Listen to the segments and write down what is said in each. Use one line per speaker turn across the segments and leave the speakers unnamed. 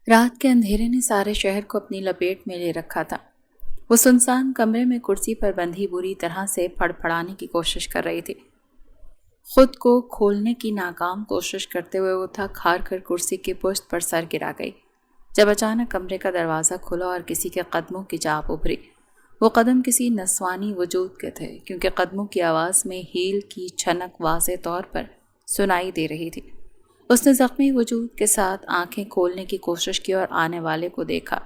رات کے اندھیرے نے سارے شہر کو اپنی لپیٹ میں لے رکھا تھا۔ وہ سنسان کمرے میں کرسی پر بندھی بری طرح سے پھڑ پھڑانے کی کوشش کر رہی تھی۔ خود کو کھولنے کی ناکام کوشش کرتے ہوئے وہ تھک ہار کر کرسی کی پشت پر سر گرا گئی، جب اچانک کمرے کا دروازہ کھلا اور کسی کے قدموں کی چاپ ابھری۔ وہ قدم کسی نسوانی وجود کے تھے، کیونکہ قدموں کی آواز میں ہیل کی چھنک واضح طور پر سنائی دے رہی تھی۔ اس نے زخمی وجود کے ساتھ آنکھیں کھولنے کی کوشش کی اور آنے والے کو دیکھا۔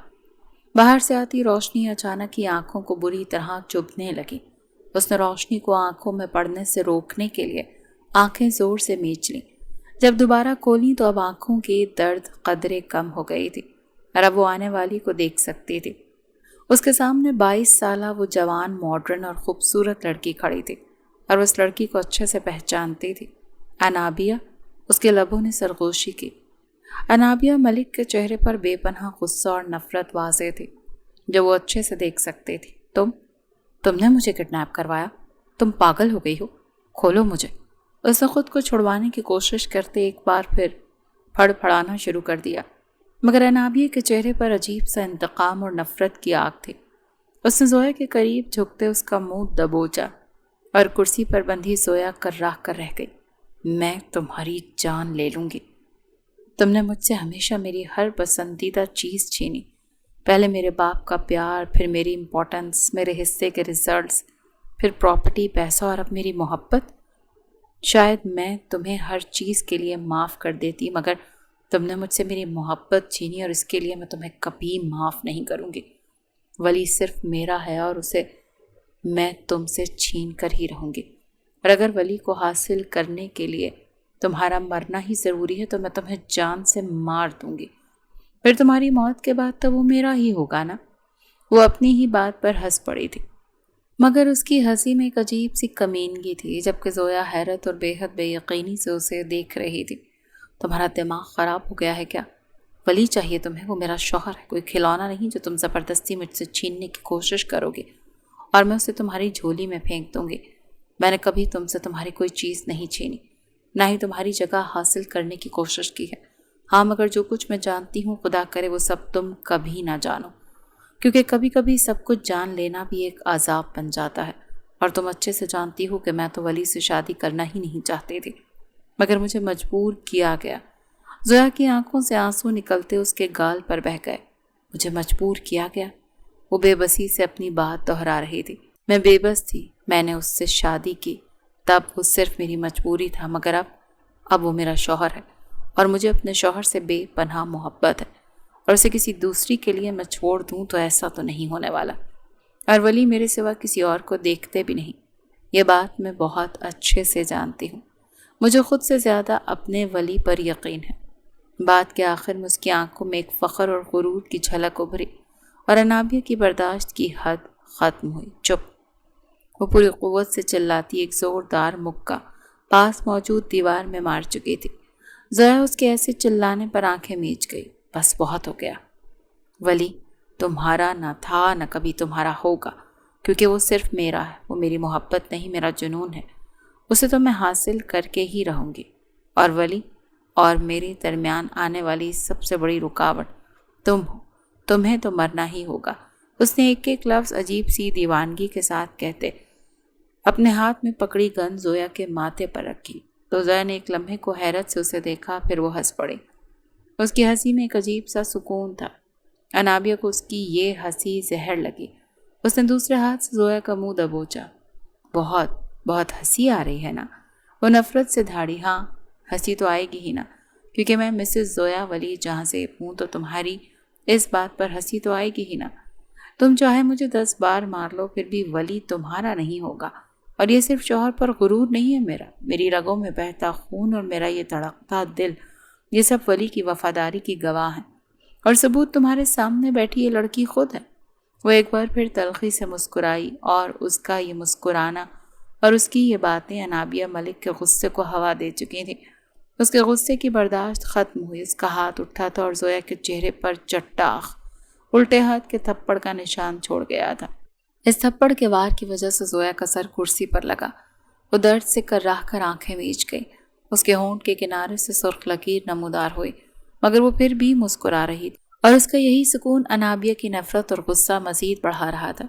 باہر سے آتی روشنی اچانک ہی آنکھوں کو بری طرح چبھنے لگی۔ اس نے روشنی کو آنکھوں میں پڑنے سے روکنے کے لیے آنکھیں زور سے میچ لیں۔ جب دوبارہ کھولیں تو اب آنکھوں کی درد قدرے کم ہو گئی تھی اور اب وہ آنے والی کو دیکھ سکتی تھی۔ اس کے سامنے 22 سالہ وہ جوان، ماڈرن اور خوبصورت لڑکی کھڑی تھی، اور اس لڑکی کو اچھے سے پہچانتی تھی۔ انابیہ، اس کے لبوں نے سرگوشی کی۔ انابیہ ملک کے چہرے پر بے پناہ غصہ اور نفرت واضح تھی، جو وہ اچھے سے دیکھ سکتے تھی۔ تم نے مجھے کڈنیپ کروایا؟ تم پاگل ہو گئی ہو؟ کھولو مجھے۔ اس نے خود کو چھڑوانے کی کوشش کرتے ایک بار پھر پھڑ پھڑانا شروع کر دیا، مگر انابیہ کے چہرے پر عجیب سا انتقام اور نفرت کی آگ تھی۔ اس نے زویا کے قریب جھکتے اس کا منہ دبوچا اور کرسی پر بندھی زویا کرراہ کر رہ گئی۔ میں تمہاری جان لے لوں گی۔ تم نے مجھ سے ہمیشہ میری ہر پسندیدہ چیز چھینی، پہلے میرے باپ کا پیار، پھر میری امپورٹنس، میرے حصے کے ریزلٹس، پھر پراپرٹی، پیسہ، اور اب میری محبت۔ شاید میں تمہیں ہر چیز کے لیے معاف کر دیتی، مگر تم نے مجھ سے میری محبت چھینی، اور اس کے لیے میں تمہیں کبھی معاف نہیں کروں گی۔ ولی صرف میرا ہے اور اسے میں تم سے چھین کر ہی رہوں گی، اور اگر ولی کو حاصل کرنے کے لیے تمہارا مرنا ہی ضروری ہے تو میں تمہیں جان سے مار دوں گی۔ پھر تمہاری موت کے بعد تو وہ میرا ہی ہوگا نا۔ وہ اپنی ہی بات پر ہنس پڑی تھی، مگر اس کی ہنسی میں ایک عجیب سی کمینگی تھی، جبکہ زویا حیرت اور بے حد بے یقینی سے اسے دیکھ رہی تھی۔ تمہارا دماغ خراب ہو گیا ہے کیا؟ ولی چاہیے تمہیں، وہ میرا شوہر ہے، کوئی کھلونا نہیں جو تم زبردستی مجھ سے چھیننے کی کوشش کرو گے اور میں اسے تمہاری جھولی میں پھینک دوں گی۔ میں نے کبھی تم سے تمہاری کوئی چیز نہیں چھینی، نہ ہی تمہاری جگہ حاصل کرنے کی کوشش کی ہے۔ ہاں، مگر جو کچھ میں جانتی ہوں، خدا کرے وہ سب تم کبھی نہ جانو، کیونکہ کبھی کبھی سب کچھ جان لینا بھی ایک عذاب بن جاتا ہے، اور تم اچھے سے جانتی ہو کہ میں تو ولی سے شادی کرنا ہی نہیں چاہتی تھی، مگر مجھے مجبور کیا گیا۔ زویا کی آنکھوں سے آنسو نکلتے اس کے گال پر بہہ گئے۔ مجھے مجبور کیا گیا؟ وہ بے بسی سے اپنی بات دہرا رہی تھی۔ میں بے بس تھی، میں نے اس سے شادی کی، تب وہ صرف میری مجبوری تھا، مگر اب وہ میرا شوہر ہے، اور مجھے اپنے شوہر سے بے پناہ محبت ہے، اور اسے کسی دوسری کے لیے میں چھوڑ دوں تو ایسا تو نہیں ہونے والا، اور ولی میرے سوا کسی اور کو دیکھتے بھی نہیں۔ یہ بات میں بہت اچھے سے جانتی ہوں۔ مجھے خود سے زیادہ اپنے ولی پر یقین ہے۔ بات کے آخر میں اس کی آنکھوں میں ایک فخر اور غرور کی جھلک ابھری، اور انابیہ کی برداشت کی حد ختم ہوئی۔ چپ! وہ پوری قوت سے چلاتی ایک زوردار مکہ پاس موجود دیوار میں مار چکی تھی۔ زویا اس کے ایسے چلانے پر آنکھیں میچ گئی۔ بس بہت ہو گیا۔ ولی تمہارا نہ تھا، نہ کبھی تمہارا ہوگا، کیونکہ وہ صرف میرا ہے۔ وہ میری محبت نہیں، میرا جنون ہے۔ اسے تو میں حاصل کر کے ہی رہوں گی، اور ولی اور میرے درمیان آنے والی سب سے بڑی رکاوٹ تم ہو۔ تمہیں تو مرنا ہی ہوگا۔ اس نے ایک ایک لفظ عجیب سی دیوانگی کے ساتھ کہتے اپنے ہاتھ میں پکڑی گن زویا کے ماتھے پر رکھی، تو زویا نے ایک لمحے کو حیرت سے اسے دیکھا، پھر وہ ہنس پڑی۔ اس کی ہنسی میں ایک عجیب سا سکون تھا۔ انابیہ کو اس کی یہ ہنسی زہر لگی۔ اس نے دوسرے ہاتھ سے زویا کا منہ دبوچا۔ بہت ہنسی آ رہی ہے نا؟ وہ نفرت سے دھاڑی۔ ہاں، ہنسی تو آئے گی ہی نا، کیونکہ میں مسز زویا ولی جہاں سے ہوں، تو تمہاری اس بات پر ہنسی تو آئے گی ہی نا۔ تم چاہے مجھے 10 بار مار لو، پھر بھی ولی تمہارا نہیں ہوگا، اور یہ صرف شوہر پر غرور نہیں ہے میری رگوں میں بہتا خون اور میرا یہ دھڑکتا دل، یہ سب ولی کی وفاداری کی گواہ ہیں، اور ثبوت تمہارے سامنے بیٹھی یہ لڑکی خود ہے۔ وہ ایک بار پھر تلخی سے مسکرائی، اور اس کا یہ مسکرانا اور اس کی یہ باتیں انابیہ ملک کے غصے کو ہوا دے چکی تھیں۔ اس کے غصے کی برداشت ختم ہوئی۔ اس کا ہاتھ اٹھا تھا اور زویا کے چہرے پر چٹاخ الٹے ہاتھ کے تھپڑ کا نشان چھوڑ گیا تھا۔ اس تھپڑ کے وار کی وجہ سے زویا کا سر کرسی پر لگا۔ وہ درد سے کرراہ کر آنکھیں میچ گئی۔ اس کے ہونٹ کے کنارے سے سرخ لکیر نمودار ہوئی، مگر وہ پھر بھی مسکرا رہی تھی۔ اور اس کا یہی سکون انابیہ کی نفرت اور غصہ مزید بڑھا رہا تھا۔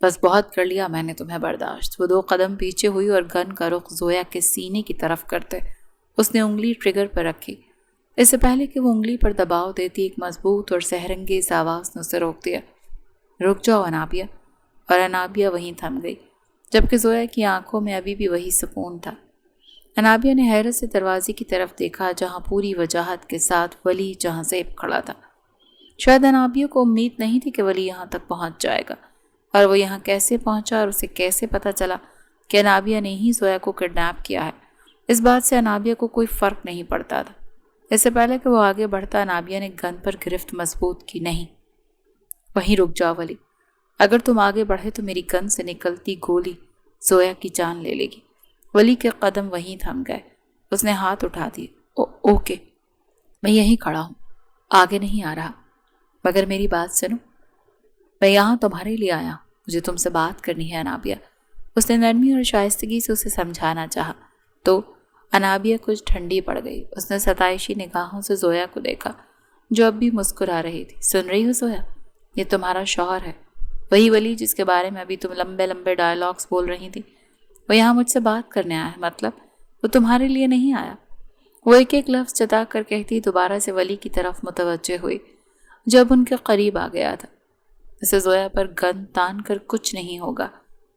بس بہت کر لیا میں نے تمہیں برداشت۔ وہ 2 قدم پیچھے ہوئی اور گن کا رخ زویا کے سینے کی طرف کرتے اس نے انگلی ٹریگر پر رکھی۔ اس سے پہلے کہ وہ انگلی پر دباؤ دیتی ایک مضبوط اور سحرنگیز آواز نے اسے روک دیا۔ رک جاؤ انابیہ۔ اور انابیہ وہیں تھم گئی، جبکہ زویا کی آنکھوں میں ابھی بھی وہی سکون تھا۔ انابیہ نے حیرت سے دروازے کی طرف دیکھا جہاں پوری وجاہت کے ساتھ ولی جہاں زیب کھڑا تھا۔ شاید انابیہ کو امید نہیں تھی کہ ولی یہاں تک پہنچ جائے گا، اور وہ یہاں کیسے پہنچا اور اسے کیسے پتہ چلا کہ انابیہ نے ہی زویا کو کڈنیپ کیا ہے۔ اس بات سے انابیہ کو کوئی فرق نہیں پڑتا تھا۔ اس سے پہلے کہ وہ آگے بڑھتا انابیہ نے گن پر گرفت مضبوط کی۔ نہیں، وہیں رک جاؤ ولی۔ اگر تم آگے بڑھے تو میری گن سے نکلتی گولی زویا کی جان لے لے گی۔ ولی کے قدم وہیں تھم گئے۔ اس نے ہاتھ اٹھا دیے۔ اوکے، میں یہیں کھڑا ہوں، آگے نہیں آ رہا۔ مگر میری بات سنو، میں یہاں تمہارے لیے آیا، مجھے تم سے بات کرنی ہے انابیہ۔ اس نے نرمی اور شائستگی سے اسے سمجھانا چاہا تو انابیہ کچھ ٹھنڈی پڑ گئی۔ اس نے ستائشی نگاہوں سے زویا کو دیکھا جو اب بھی مسکرا رہی تھی۔ سن رہی ہو زویا، یہ تمہارا شوہر ہے، وہی ولی جس کے بارے میں ابھی تم لمبے لمبے ڈائلاگز بول رہی تھی۔ وہ یہاں مجھ سے بات کرنے آیا ہے، مطلب وہ تمہارے لیے نہیں آیا۔ وہ ایک ایک لفظ چتا کر کہتی دوبارہ سے ولی کی طرف متوجہ ہوئی جب ان کے قریب آ گیا تھا۔ اسے زویا پر گن تان کر کچھ نہیں ہوگا،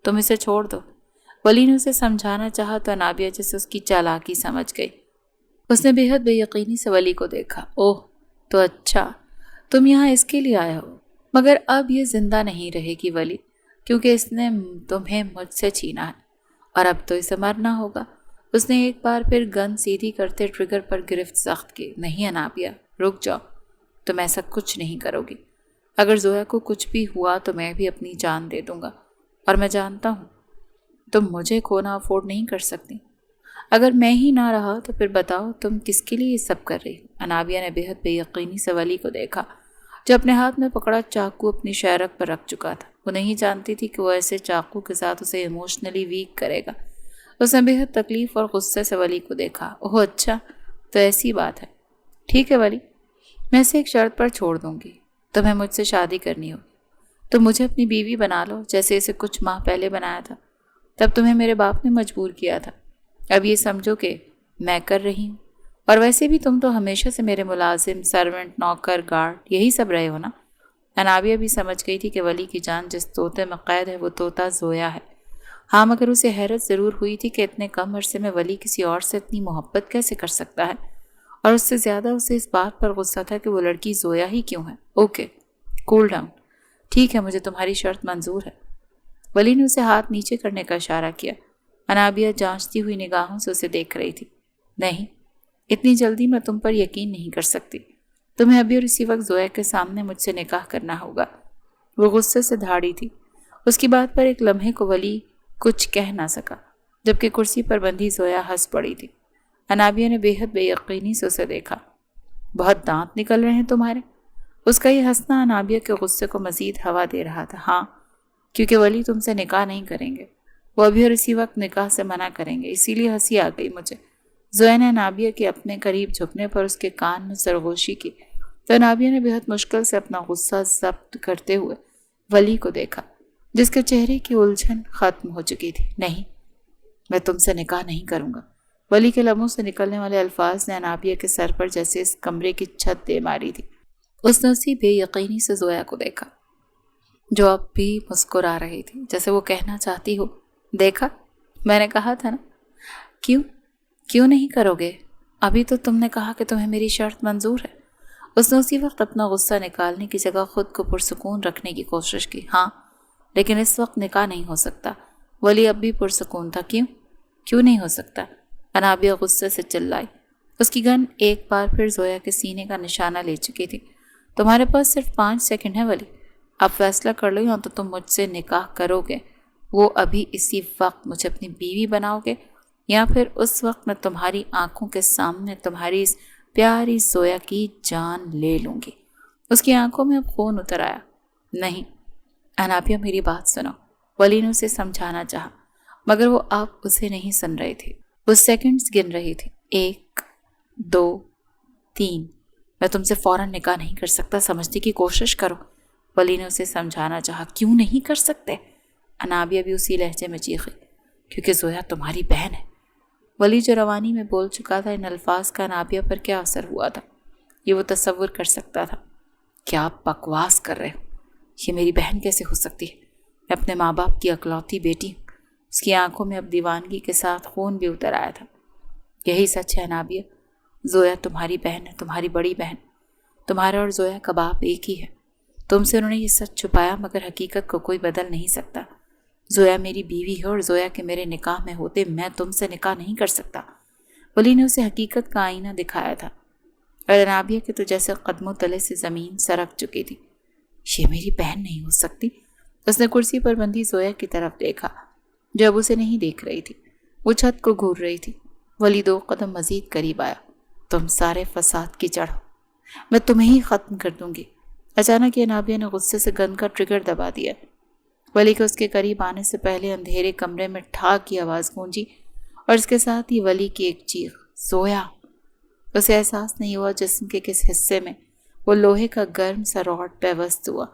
تم اسے چھوڑ دو۔ ولی نے اسے سمجھانا چاہا تو انابیہ جسے اس کی چالاکی سمجھ گئی۔ اس نے بے حد بے یقینی سے ولی کو دیکھا۔ اوہ، تو اچھا تم یہاں اس کے لیے آئے ہو، مگر اب یہ زندہ نہیں رہے گی ولی، کیونکہ اس نے تمہیں مجھ سے چھینا ہے، اور اب تو اسے مرنا ہوگا۔ اس نے ایک بار پھر گن سیدھی کرتے ٹریگر پر گرفت سخت کی۔ نہیں انابیہ، رک جاؤ، تم ایسا کچھ نہیں کرو گی۔ اگر زویا کو کچھ بھی ہوا تو میں بھی اپنی جان دے دوں گا، اور میں جانتا ہوں تم مجھے کھونا افورڈ نہیں کر سکتی۔ اگر میں ہی نہ رہا تو پھر بتاؤ تم کس کے لیے یہ سب کر رہی ہو؟ انابیہ نے بے حد بے یقینی سے ولی کو دیکھا جو اپنے ہاتھ میں پکڑا چاقو اپنی شہرک پر رکھ چکا تھا۔ وہ نہیں جانتی تھی کہ وہ ایسے چاقو کے ساتھ اسے ایموشنلی ویک کرے گا۔ اس نے بے حد تکلیف اور غصے سے ولی کو دیکھا۔ اوہ اچھا، تو ایسی بات ہے، ٹھیک ہے ولی، میں اسے ایک شرط پر چھوڑ دوں گی، تمہیں مجھ سے شادی کرنی ہوگی۔ تو مجھے اپنی بیوی بنا لو جیسے اسے کچھ ماہ پہلے بنایا تھا، تب تمہیں میرے باپ نے مجبور کیا تھا۔ اب یہ سمجھو کہ میں کر رہی ہوں، اور ویسے بھی تم تو ہمیشہ سے میرے ملازم، سرونٹ، نوکر، گارڈ یہی سب رہے ہو نا۔ انابیہ بھی سمجھ گئی تھی کہ ولی کی جان جس طوطے میں قید ہے وہ طوطا زویا ہے۔ ہاں، مگر اسے حیرت ضرور ہوئی تھی کہ اتنے کم عرصے میں ولی کسی اور سے اتنی محبت کیسے کر سکتا ہے، اور اس سے زیادہ اسے اس بات پر غصہ تھا کہ وہ لڑکی زویا ہی کیوں ہے۔ اوکے، کول ڈاؤن، ٹھیک ہے، مجھے تمہاری شرط منظور ہے۔ ولی نے اسے ہاتھ نیچے کرنے کا اشارہ کیا۔ انابیہ جانچتی ہوئی نگاہوں سے اسے دیکھ رہی تھی۔ نہیں، اتنی جلدی میں تم پر یقین نہیں کر سکتی، تمہیں ابھی اور اسی وقت زویا کے سامنے مجھ سے نکاح کرنا ہوگا۔ وہ غصے سے دھاڑی تھی۔ اس کی بات پر ایک لمحے کو ولی کچھ کہہ نہ سکا، جبکہ کرسی پر بندھی زویا ہنس پڑی تھی۔ انابیہ نے بے حد بے یقینی سے اسے دیکھا۔ بہت دانت نکل رہے ہیں تمہارے؟ اس کا یہ ہنسنا انابیہ کے غصے کو مزید ہوا دے رہا تھا۔ ہاں، کیونکہ ولی تم سے نکاح نہیں کریں گے، وہ ابھی اور اسی وقت نکاح سے منع کریں گے، اسی لیے ہنسی آ گئی مجھے۔ زویا نے انابیہ کے اپنے قریب جھکنے پر اس کے کان میں سرگوشی کی تو انابیہ نے بہت مشکل سے اپنا غصہ ضبط کرتے ہوئے ولی کو دیکھا جس کے چہرے کی الجھن ختم ہو چکی تھی۔ نہیں، میں تم سے نکاح نہیں کروں گا۔ ولی کے لبوں سے نکلنے والے الفاظ نے انابیہ کے سر پر جیسے اس کمرے کی چھت دے ماری تھی۔ اس نے اسی بے یقینی سے زویا کو دیکھا جو اب بھی مسکرا رہی تھی، جیسے وہ کہنا چاہتی ہو، دیکھا، میں نے کہا تھا نا۔ کیوں نہیں کرو گے؟ ابھی تو تم نے کہا کہ تمہیں میری شرط منظور ہے۔ اس نے اسی وقت اپنا غصہ نکالنے کی جگہ خود کو پرسکون رکھنے کی کوشش کی۔ ہاں، لیکن اس وقت نکاح نہیں ہو سکتا۔ ولی اب بھی پرسکون تھا۔ کیوں نہیں ہو سکتا؟ انابیہ غصے سے چلائی۔ اس کی گن ایک بار پھر زویا کے سینے کا نشانہ لے چکی تھی۔ تمہارے پاس صرف 5 سیکنڈ ہے ولی، اب فیصلہ کر لو، یا تو تم مجھ سے نکاح کرو گے، وہ ابھی اسی وقت مجھے اپنی بیوی بناؤ گے، یا پھر اس وقت میں تمہاری آنکھوں کے سامنے تمہاری اس پیاری زویا کی جان لے لوں گی۔ اس کی آنکھوں میں اب خون اتر آیا۔ نہیں انابیہ، میری بات سنو، ولی نے اسے سمجھانا چاہا، مگر وہ آپ اسے نہیں سن رہے تھے۔ وہ سیکنڈز گن رہی تھی۔ 1 2 3 میں تم سے فوراً نکاح نہیں کر سکتا، سمجھنے کی کوشش کرو۔ ولی نے اسے سمجھانا چاہا۔ کیوں نہیں کر سکتے؟ انابیہ بھی اسی لہجے میں چیخی۔ کیونکہ زویا تمہاری بہن ہے۔ ولی جو روانی میں بول چکا تھا، ان الفاظ کا انابیہ پر کیا اثر ہوا تھا یہ وہ تصور کر سکتا تھا۔ کیا آپ بکواس کر رہے ہو؟ یہ میری بہن کیسے ہو سکتی ہے؟ میں اپنے ماں باپ کی اکلوتی بیٹی ہوں۔ اس کی آنکھوں میں اب دیوانگی کے ساتھ خون بھی اتر آیا تھا۔ یہی سچ ہے انابیہ، زویا تمہاری بہن ہے، تمہاری بڑی بہن۔ تمہارا اور زویا کا باپ ایک ہی ہے۔ تم سے انہوں نے یہ سچ چھپایا، مگر حقیقت کو کوئی بدل نہیں سکتا۔ زویا میری بیوی ہے اور زویا کے میرے نکاح میں ہوتے میں تم سے نکاح نہیں کر سکتا۔ ولی نے اسے حقیقت کا آئینہ دکھایا تھا اور انابیہ کے تو جیسے قدموں تلے سے زمین سرک چکی تھی۔ یہ میری بہن نہیں ہو سکتی۔ اس نے کرسی پر بندھی زویا کی طرف دیکھا جو اب اسے نہیں دیکھ رہی تھی، وہ چھت کو گھور رہی تھی۔ ولی 2 قدم مزید قریب آیا۔ تم سارے فساد کی جڑ ہو، میں تمہیں ہی ختم کر دوں گی۔ اچانک انابیہ نے غصے سے گن کا ٹریگر دبا دیا۔ ولی کے اس کے قریب آنے سے پہلے اندھیرے کمرے میں ٹھاک کی آواز گونجی اور اس کے ساتھ ہی ولی کی ایک چیخ، زویا! اسے احساس نہیں ہوا جسم کے کس حصے میں وہ لوہے کا گرم سا راڈ پیوست ہوا،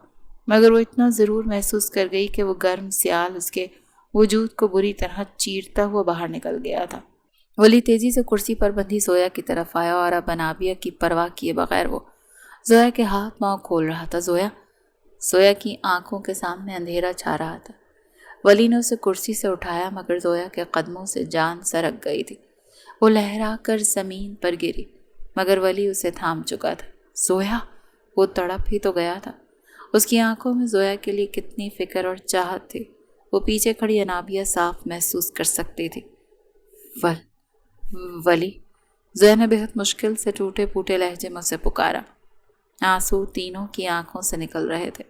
مگر وہ اتنا ضرور محسوس کر گئی کہ وہ گرم سیال اس کے وجود کو بری طرح چیرتا ہوا باہر نکل گیا تھا۔ ولی تیزی سے کرسی پر بندھی زویا کی طرف آیا اور اب انابیہ کی پرواہ کیے بغیر وہ زویا کے ہاتھ پاؤں کھول رہا تھا۔ زویا کی آنکھوں کے سامنے اندھیرا چھا رہا تھا۔ ولی نے اسے کرسی سے اٹھایا مگر زویا کے قدموں سے جان سرک گئی تھی۔ وہ لہرا کر زمین پر گری مگر ولی اسے تھام چکا تھا۔ زویا! وہ تڑپ ہی تو گیا تھا۔ اس کی آنکھوں میں زویا کے لیے کتنی فکر اور چاہت تھی وہ پیچھے کھڑی انابیہ صاف محسوس کر سکتی تھی۔ ولی! زویا نے بہت مشکل سے ٹوٹے پھوٹے لہجے میں اسے پکارا۔ آنسو تینوں کی آنکھوں سے نکل رہے تھے،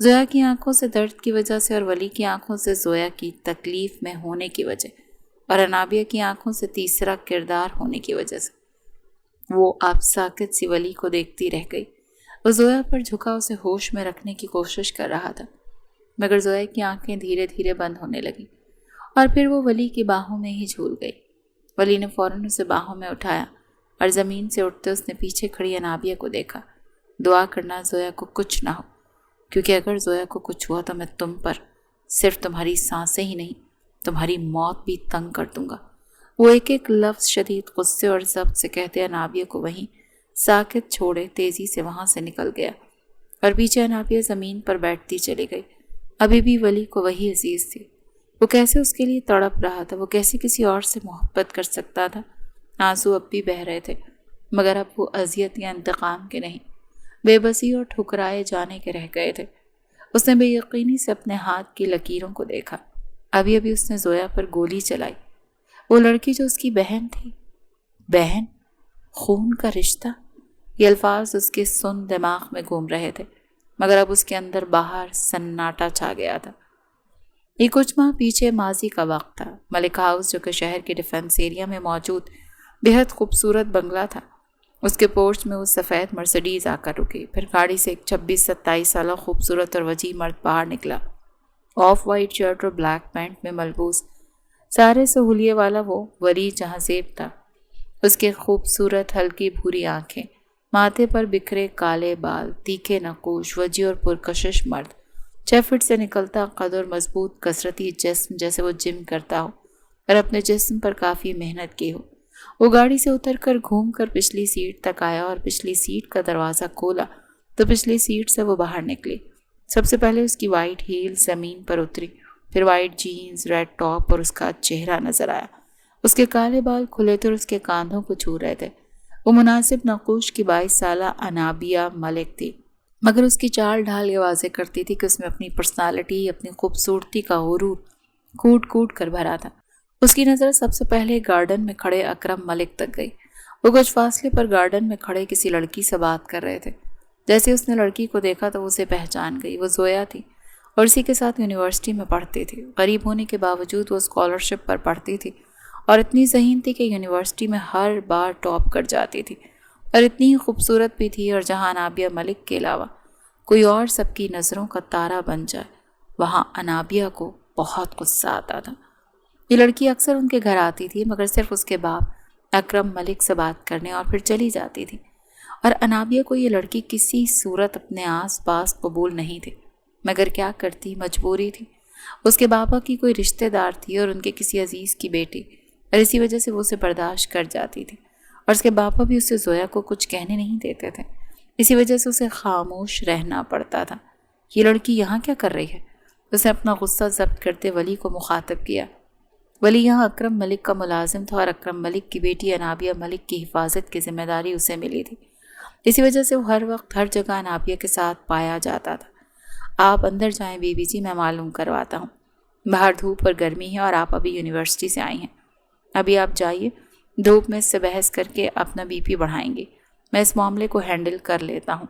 زویا کی آنکھوں سے درد کی وجہ سے اور ولی کی آنکھوں سے زویا کی تکلیف میں ہونے کی وجہ اور انابیہ کی آنکھوں سے تیسرا کردار ہونے کی وجہ سے۔ وہ آپ ساکت سی ولی کو دیکھتی رہ گئی۔ وہ زویا پر جھکا اسے ہوش میں رکھنے کی کوشش کر رہا تھا مگر زویا کی آنکھیں دھیرے دھیرے بند ہونے لگیں اور پھر وہ ولی کی باہوں میں ہی جھول گئی۔ ولی نے فوراً اسے باہوں میں اٹھایا اور زمین سے اٹھتے اس نے پیچھے کھڑی انابیہ کو دیکھا۔ دعا کرنا زویا کو کچھ نہ ہو، کیونکہ اگر زویا کو کچھ ہوا تو میں تم پر صرف تمہاری سانسیں ہی نہیں تمہاری موت بھی تنگ کر دوں گا۔ وہ ایک ایک لفظ شدید غصے اور ضبط سے کہتے انابیہ کو وہیں ساکت چھوڑے تیزی سے وہاں سے نکل گیا اور پیچھے انابیہ زمین پر بیٹھتی چلی گئی۔ ابھی بھی ولی کو وہی عزیز تھی۔ وہ کیسے اس کے لیے تڑپ رہا تھا، وہ کیسے کسی اور سے محبت کر سکتا تھا۔ آنسو اب بھی بہہ رہے تھے مگر اب وہ اذیت یا انتقام کے نہیں، بے بسی اور ٹھکرائے جانے کے رہ گئے تھے۔ اس نے بے یقینی سے اپنے ہاتھ کی لکیروں کو دیکھا۔ ابھی اس نے زویا پر گولی چلائی۔ وہ لڑکی جو اس کی بہن تھی، بہن، خون کا رشتہ، یہ الفاظ اس کے سن دماغ میں گھوم رہے تھے مگر اب اس کے اندر باہر سناٹا چھا گیا تھا۔ یہ کچھ ماہ پیچھے ماضی کا وقت تھا۔ ملک ہاؤس جو کہ شہر کے ڈیفنس ایریا میں موجود بہت خوبصورت بنگلہ تھا، اس کے پورچ میں وہ سفید مرسڈیز آ کر رکی۔ پھر گاڑی سے ایک 26-27 سالہ خوبصورت اور وجیح مرد باہر نکلا، آف وائٹ شرٹ اور بلیک پینٹ میں ملبوس۔ سارے سہولیے والا وہ ولی جہاں زیب تھا۔ اس کے خوبصورت ہلکی بھوری آنکھیں، ماتھے پر بکھرے کالے بال، تیکھے نقوش، وجیح اور پرکشش مرد، 6 فٹ سے نکلتا قد اور مضبوط کثرتی جسم جیسے وہ جم کرتا ہو اور اپنے جسم پر کافی محنت کی ہو۔ وہ گاڑی سے اتر کر گھوم کر پچھلی سیٹ تک آیا اور پچھلی سیٹ کا دروازہ کھولا تو پچھلی سیٹ سے وہ باہر نکلی۔ سب سے پہلے اس کی وائٹ ہیل زمین پر اتری، پھر وائٹ جینز، ریڈ ٹاپ اور اس کا چہرہ نظر آیا۔ اس کے کالے بال کھلے تھے اور اس کے کاندھوں کو چھو رہے تھے۔ وہ مناسب نقوش کی 22 سالہ انابیہ ملک تھی مگر اس کی چال ڈھال یہ واضح کرتی تھی کہ اس میں اپنی پرسنالٹی، اپنی خوبصورتی کا غرور کوٹ کوٹ کر بھرا تھا۔ اس کی نظر سب سے پہلے گارڈن میں کھڑے اکرم ملک تک گئی۔ وہ کچھ فاصلے پر گارڈن میں کھڑے کسی لڑکی سے بات کر رہے تھے۔ جیسے اس نے لڑکی کو دیکھا تو اسے پہچان گئی۔ وہ زویا تھی اور اسی کے ساتھ یونیورسٹی میں پڑھتی تھی۔ غریب ہونے کے باوجود وہ اسکالرشپ پر پڑھتی تھی اور اتنی ذہین تھی کہ یونیورسٹی میں ہر بار ٹاپ کر جاتی تھی اور اتنی خوبصورت بھی تھی، اور جہاں انابیہ ملک کے علاوہ کوئی اور سب کی نظروں کا تارا بن جائے وہاں انابیہ کو بہت غصہ آتا تھا۔ یہ لڑکی اکثر ان کے گھر آتی تھی مگر صرف اس کے باپ اکرم ملک سے بات کرنے اور پھر چلی جاتی تھی۔ اور انابیہ کو یہ لڑکی کسی صورت اپنے آس پاس قبول نہیں تھی، مگر کیا کرتی، مجبوری تھی۔ اس کے بابا کی کوئی رشتہ دار تھی اور ان کے کسی عزیز کی بیٹی، اور اسی وجہ سے وہ اسے برداشت کر جاتی تھی، اور اس کے بابا بھی اسے زویا کو کچھ کہنے نہیں دیتے تھے، اسی وجہ سے اسے خاموش رہنا پڑتا تھا۔ یہ لڑکی یہاں کیا کر رہی ہے؟ اس نے اپنا غصہ ضبط کرتے ولی کو مخاطب کیا۔ ولی یہاں اکرم ملک کا ملازم تھا اور اکرم ملک کی بیٹی انابیہ ملک کی حفاظت کی ذمہ داری اسے ملی تھی، اسی وجہ سے وہ ہر وقت ہر جگہ انابیہ کے ساتھ پایا جاتا تھا۔ آپ اندر جائیں بی بی جی، میں معلوم کرواتا ہوں۔ باہر دھوپ اور گرمی ہے اور آپ ابھی یونیورسٹی سے آئی ہیں۔ ابھی آپ جائیے، دھوپ میں اس سے بحث کر کے اپنا بی پی بڑھائیں گے، میں اس معاملے کو ہینڈل کر لیتا ہوں۔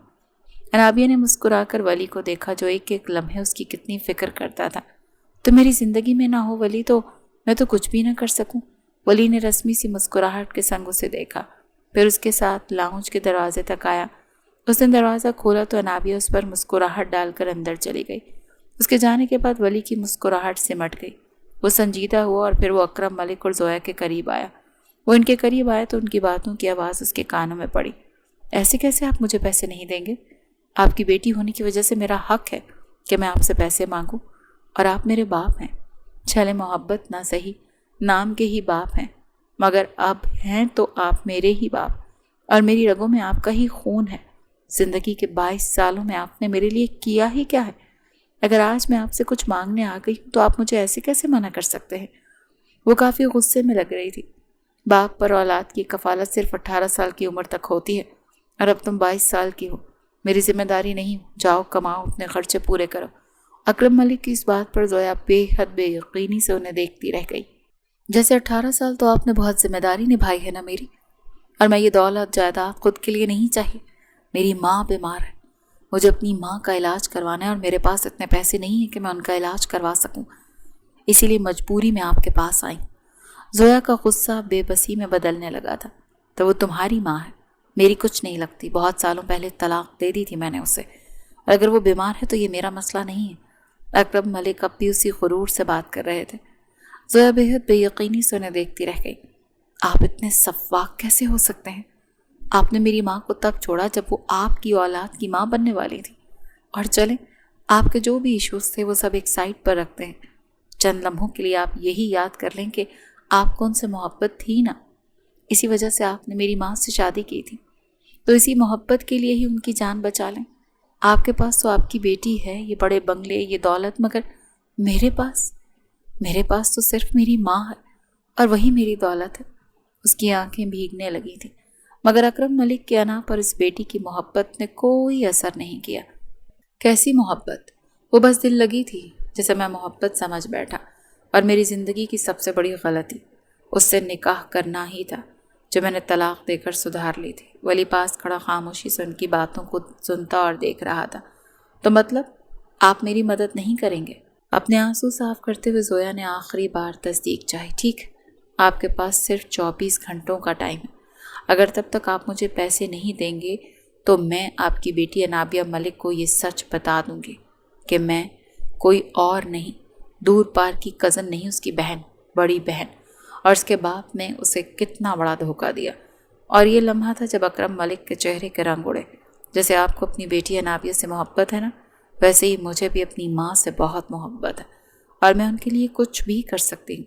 انابیہ نے مسکرا کر ولی کو دیکھا جو ایک ایک لمحے اس کی کتنی فکر کرتا تھا۔ تو میری زندگی میں نہ ہو ولی تو میں تو کچھ بھی نہ کر سکوں۔ ولی نے رسمی سی مسکراہٹ کے سنگ اسے دیکھا، پھر اس کے ساتھ لاؤنج کے دروازے تک آیا۔ اس نے دروازہ کھولا تو انابیہ اس پر مسکراہٹ ڈال کر اندر چلی گئی۔ اس کے جانے کے بعد ولی کی مسکراہٹ سمٹ گئی، وہ سنجیدہ ہوا اور پھر وہ اکرم ملک اور زویا کے قریب آیا۔ وہ ان کے قریب آیا تو ان کی باتوں کی آواز اس کے کانوں میں پڑی۔ ایسے کیسے آپ مجھے پیسے نہیں دیں گے؟ آپ کی بیٹی ہونے کی وجہ سے میرا حق ہے کہ میں آپ سے پیسے مانگوں، اور آپ میرے باپ ہیں، چھلے محبت نہ صحیح، نام کے ہی باپ ہیں، مگر اب ہیں تو آپ میرے ہی باپ، اور میری رگوں میں آپ کا ہی خون ہے۔ زندگی کے 22 سالوں میں آپ نے میرے لیے کیا ہی کیا ہے؟ اگر آج میں آپ سے کچھ مانگنے آ گئی ہوں تو آپ مجھے ایسے کیسے منع کر سکتے ہیں؟ وہ کافی غصے میں لگ رہی تھی۔ باپ پر اولاد کی کفالت صرف 18 سال کی عمر تک ہوتی ہے، اور اب تم 22 سال کی ہو، میری ذمہ داری نہیں ہو، جاؤ کماؤ، اپنے خرچے پورے کرو۔ اکرم ملک کی اس بات پر زویا بے حد بے یقینی سے انہیں دیکھتی رہ گئی۔ جیسے 18 سال تو آپ نے بہت ذمہ داری نبھائی ہے نا میری، اور میں یہ دولت جائیداد خود کے لیے نہیں چاہیے۔ میری ماں بیمار ہے، مجھے اپنی ماں کا علاج کروانا ہے، اور میرے پاس اتنے پیسے نہیں ہیں کہ میں ان کا علاج کروا سکوں، اسی لیے مجبوری میں آپ کے پاس آئی۔ زویا کا غصہ بے بسی میں بدلنے لگا تھا۔ تو وہ تمہاری ماں ہے، میری کچھ نہیں لگتی، بہت سالوں پہلے طلاق دے دی تھی میں نے اسے، اور اگر وہ بیمار ہے تو یہ میرا مسئلہ نہیں ہے۔ اکرم ملک اب بھی اسی غرور سے بات کر رہے تھے۔ زویا بے حد بے یقینی سے انہیں دیکھتی رہ گئی۔ آپ اتنے سفاک کیسے ہو سکتے ہیں؟ آپ نے میری ماں کو تب چھوڑا جب وہ آپ کی اولاد کی ماں بننے والی تھی، اور چلیں آپ کے جو بھی ایشوز تھے وہ سب ایک سائڈ پر رکھتے ہیں۔ چند لمحوں کے لیے آپ یہی یاد کر لیں کہ آپ کو ان سے محبت تھی نا، اسی وجہ سے آپ نے میری ماں سے شادی کی تھی، تو اسی محبت کے لیے ہی ان کی جان بچا لیں۔ آپ کے پاس تو آپ کی بیٹی ہے، یہ بڑے بنگلے، یہ دولت، مگر میرے پاس تو صرف میری ماں ہے، اور وہی میری دولت ہے۔ اس کی آنکھیں بھیگنے لگی تھیں، مگر اکرم ملک کے انا پر اس بیٹی کی محبت نے کوئی اثر نہیں کیا۔ کیسی محبت؟ وہ بس دل لگی تھی جسے میں محبت سمجھ بیٹھا، اور میری زندگی کی سب سے بڑی غلطی اس سے نکاح کرنا ہی تھا جو میں نے طلاق دے کر سدھار لی تھی۔ ولی پاس کھڑا خاموشی سے ان کی باتوں کو سنتا اور دیکھ رہا تھا۔ تو مطلب آپ میری مدد نہیں کریں گے؟ اپنے آنسو صاف کرتے ہوئے زویا نے آخری بار تصدیق چاہی۔ ٹھیک، آپ کے پاس صرف 24 گھنٹوں کا ٹائم ہے، اگر تب تک آپ مجھے پیسے نہیں دیں گے تو میں آپ کی بیٹی انابیہ ملک کو یہ سچ بتا دوں گی کہ میں کوئی اور نہیں، دور پار کی کزن نہیں، اس کی بہن، بڑی بہن، اور اس کے باپ نے اسے کتنا بڑا دھوکہ دیا۔ اور یہ لمحہ تھا جب اکرم ملک کے چہرے کے رنگ اڑے۔ جیسے آپ کو اپنی بیٹی انابیہ سے محبت ہے نا، ویسے ہی مجھے بھی اپنی ماں سے بہت محبت ہے، اور میں ان کے لیے کچھ بھی کر سکتی ہوں۔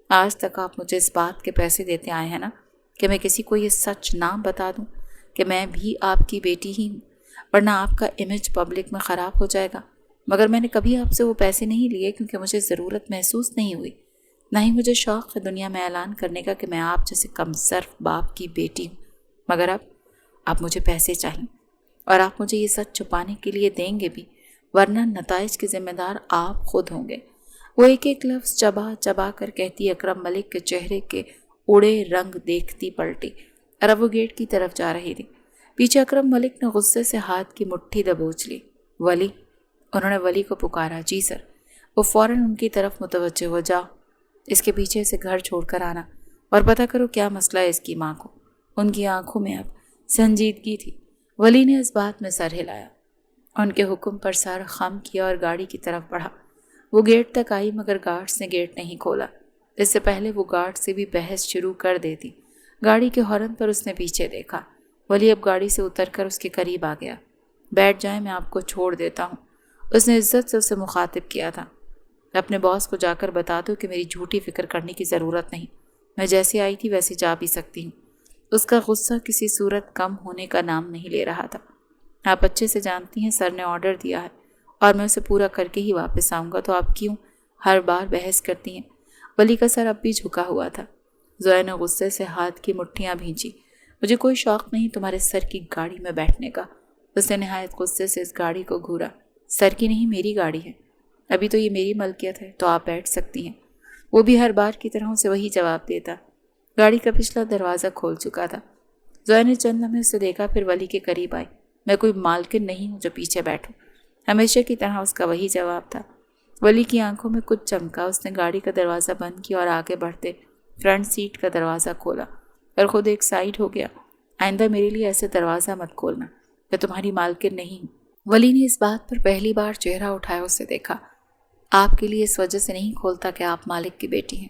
آج تک آپ مجھے اس بات کے پیسے دیتے آئے ہیں نا کہ میں کسی کو یہ سچ نہ بتا دوں کہ میں بھی آپ کی بیٹی ہی ہوں، ورنہ آپ کا امیج پبلک میں خراب ہو جائے گا۔ مگر میں نے کبھی آپ سے وہ پیسے نہیں لیے کیونکہ مجھے ضرورت محسوس نہیں ہوئی، نہ ہی مجھے شوق ہے دنیا میں اعلان کرنے کا کہ میں آپ جیسے کم صرف باپ کی بیٹی ہوں۔ مگر اب مجھے پیسے چاہیے، اور آپ مجھے یہ سچ چھپانے کے لیے دیں گے بھی، ورنہ نتائج کے ذمہ دار آپ خود ہوں گے۔ وہ ایک ایک لفظ چبا چبا کر کہتی اکرم ملک کے چہرے کے اڑے رنگ دیکھتی پلٹی، اور اب وہ گیٹ کی طرف جا رہی تھی۔ پیچھے اکرم ملک نے غصے سے ہاتھ کی مٹھی دبوچ لی۔ ولی، انہوں نے ولی کو پکارا۔ جی سر۔ وہ فوراً ان کی طرف متوجہ ہو، جاؤ اس کے پیچھے سے گھر چھوڑ کر آنا اور پتہ کرو کیا مسئلہ ہے اس کی ماں کو۔ ان کی آنکھوں میں اب سنجیدگی تھی۔ ولی نے اس بات میں سر ہلایا، ان کے حکم پر سر خم کیا اور گاڑی کی طرف بڑھا۔ وہ گیٹ تک آئی مگر گارڈز نے گیٹ نہیں کھولا۔ اس سے پہلے وہ گارڈ سے بھی بحث شروع کر دیتی۔ گاڑی کے ہارن پر اس نے پیچھے دیکھا۔ ولی اب گاڑی سے اتر کر اس کے قریب آ گیا۔ بیٹھ جائیں، میں آپ کو چھوڑ دیتا ہوں، اس نے عزت سے اسے مخاطب کیا تھا۔ اپنے باس کو جا کر بتا دو کہ میری جھوٹی فکر کرنے کی ضرورت نہیں، میں جیسے آئی تھی ویسے جا بھی سکتی ہوں۔ اس کا غصہ کسی صورت کم ہونے کا نام نہیں لے رہا تھا۔ آپ اچھے سے جانتی ہیں سر نے آرڈر دیا ہے اور میں اسے پورا کر کے ہی واپس آؤں گا، تو آپ کیوں ہر بار بحث کرتی ہیں؟ ولی کا سر اب بھی جھکا ہوا تھا۔ زویا نے غصے سے ہاتھ کی مٹھیاں بھینچی۔ مجھے کوئی شوق نہیں تمہارے سر کی گاڑی میں بیٹھنے کا۔ اس نے نہایت غصے سے اس گاڑی کو گھورا۔ سر کی نہیں، میری گاڑی ہے، ابھی تو یہ میری ملکیت ہے، تو آپ بیٹھ سکتی ہیں۔ وہ بھی ہر بار کی طرح اسے وہی جواب دیتا۔ گاڑی کا پچھلا دروازہ کھول چکا تھا۔ زویا نے چند لمحے اسے دیکھا، پھر ولی کے قریب آئی۔ میں کوئی مالکن نہیں ہوں جو پیچھے بیٹھوں۔ ہمیشہ کی طرح اس کا وہی جواب تھا۔ ولی کی آنکھوں میں کچھ چمکا۔ اس نے گاڑی کا دروازہ بند کیا اور آگے بڑھتے فرنٹ سیٹ کا دروازہ کھولا اور خود ایک سائیڈ ہو گیا۔ آئندہ میرے لیے ایسے دروازہ مت کھولنا، میں تمہاری مالکن نہیں ہوں۔ ولی نے اس بات پر پہلی بار چہرہ اٹھایا اسے دیکھا۔ آپ کے لیے اس وجہ سے نہیں کھولتا کہ آپ مالک کی بیٹی ہیں،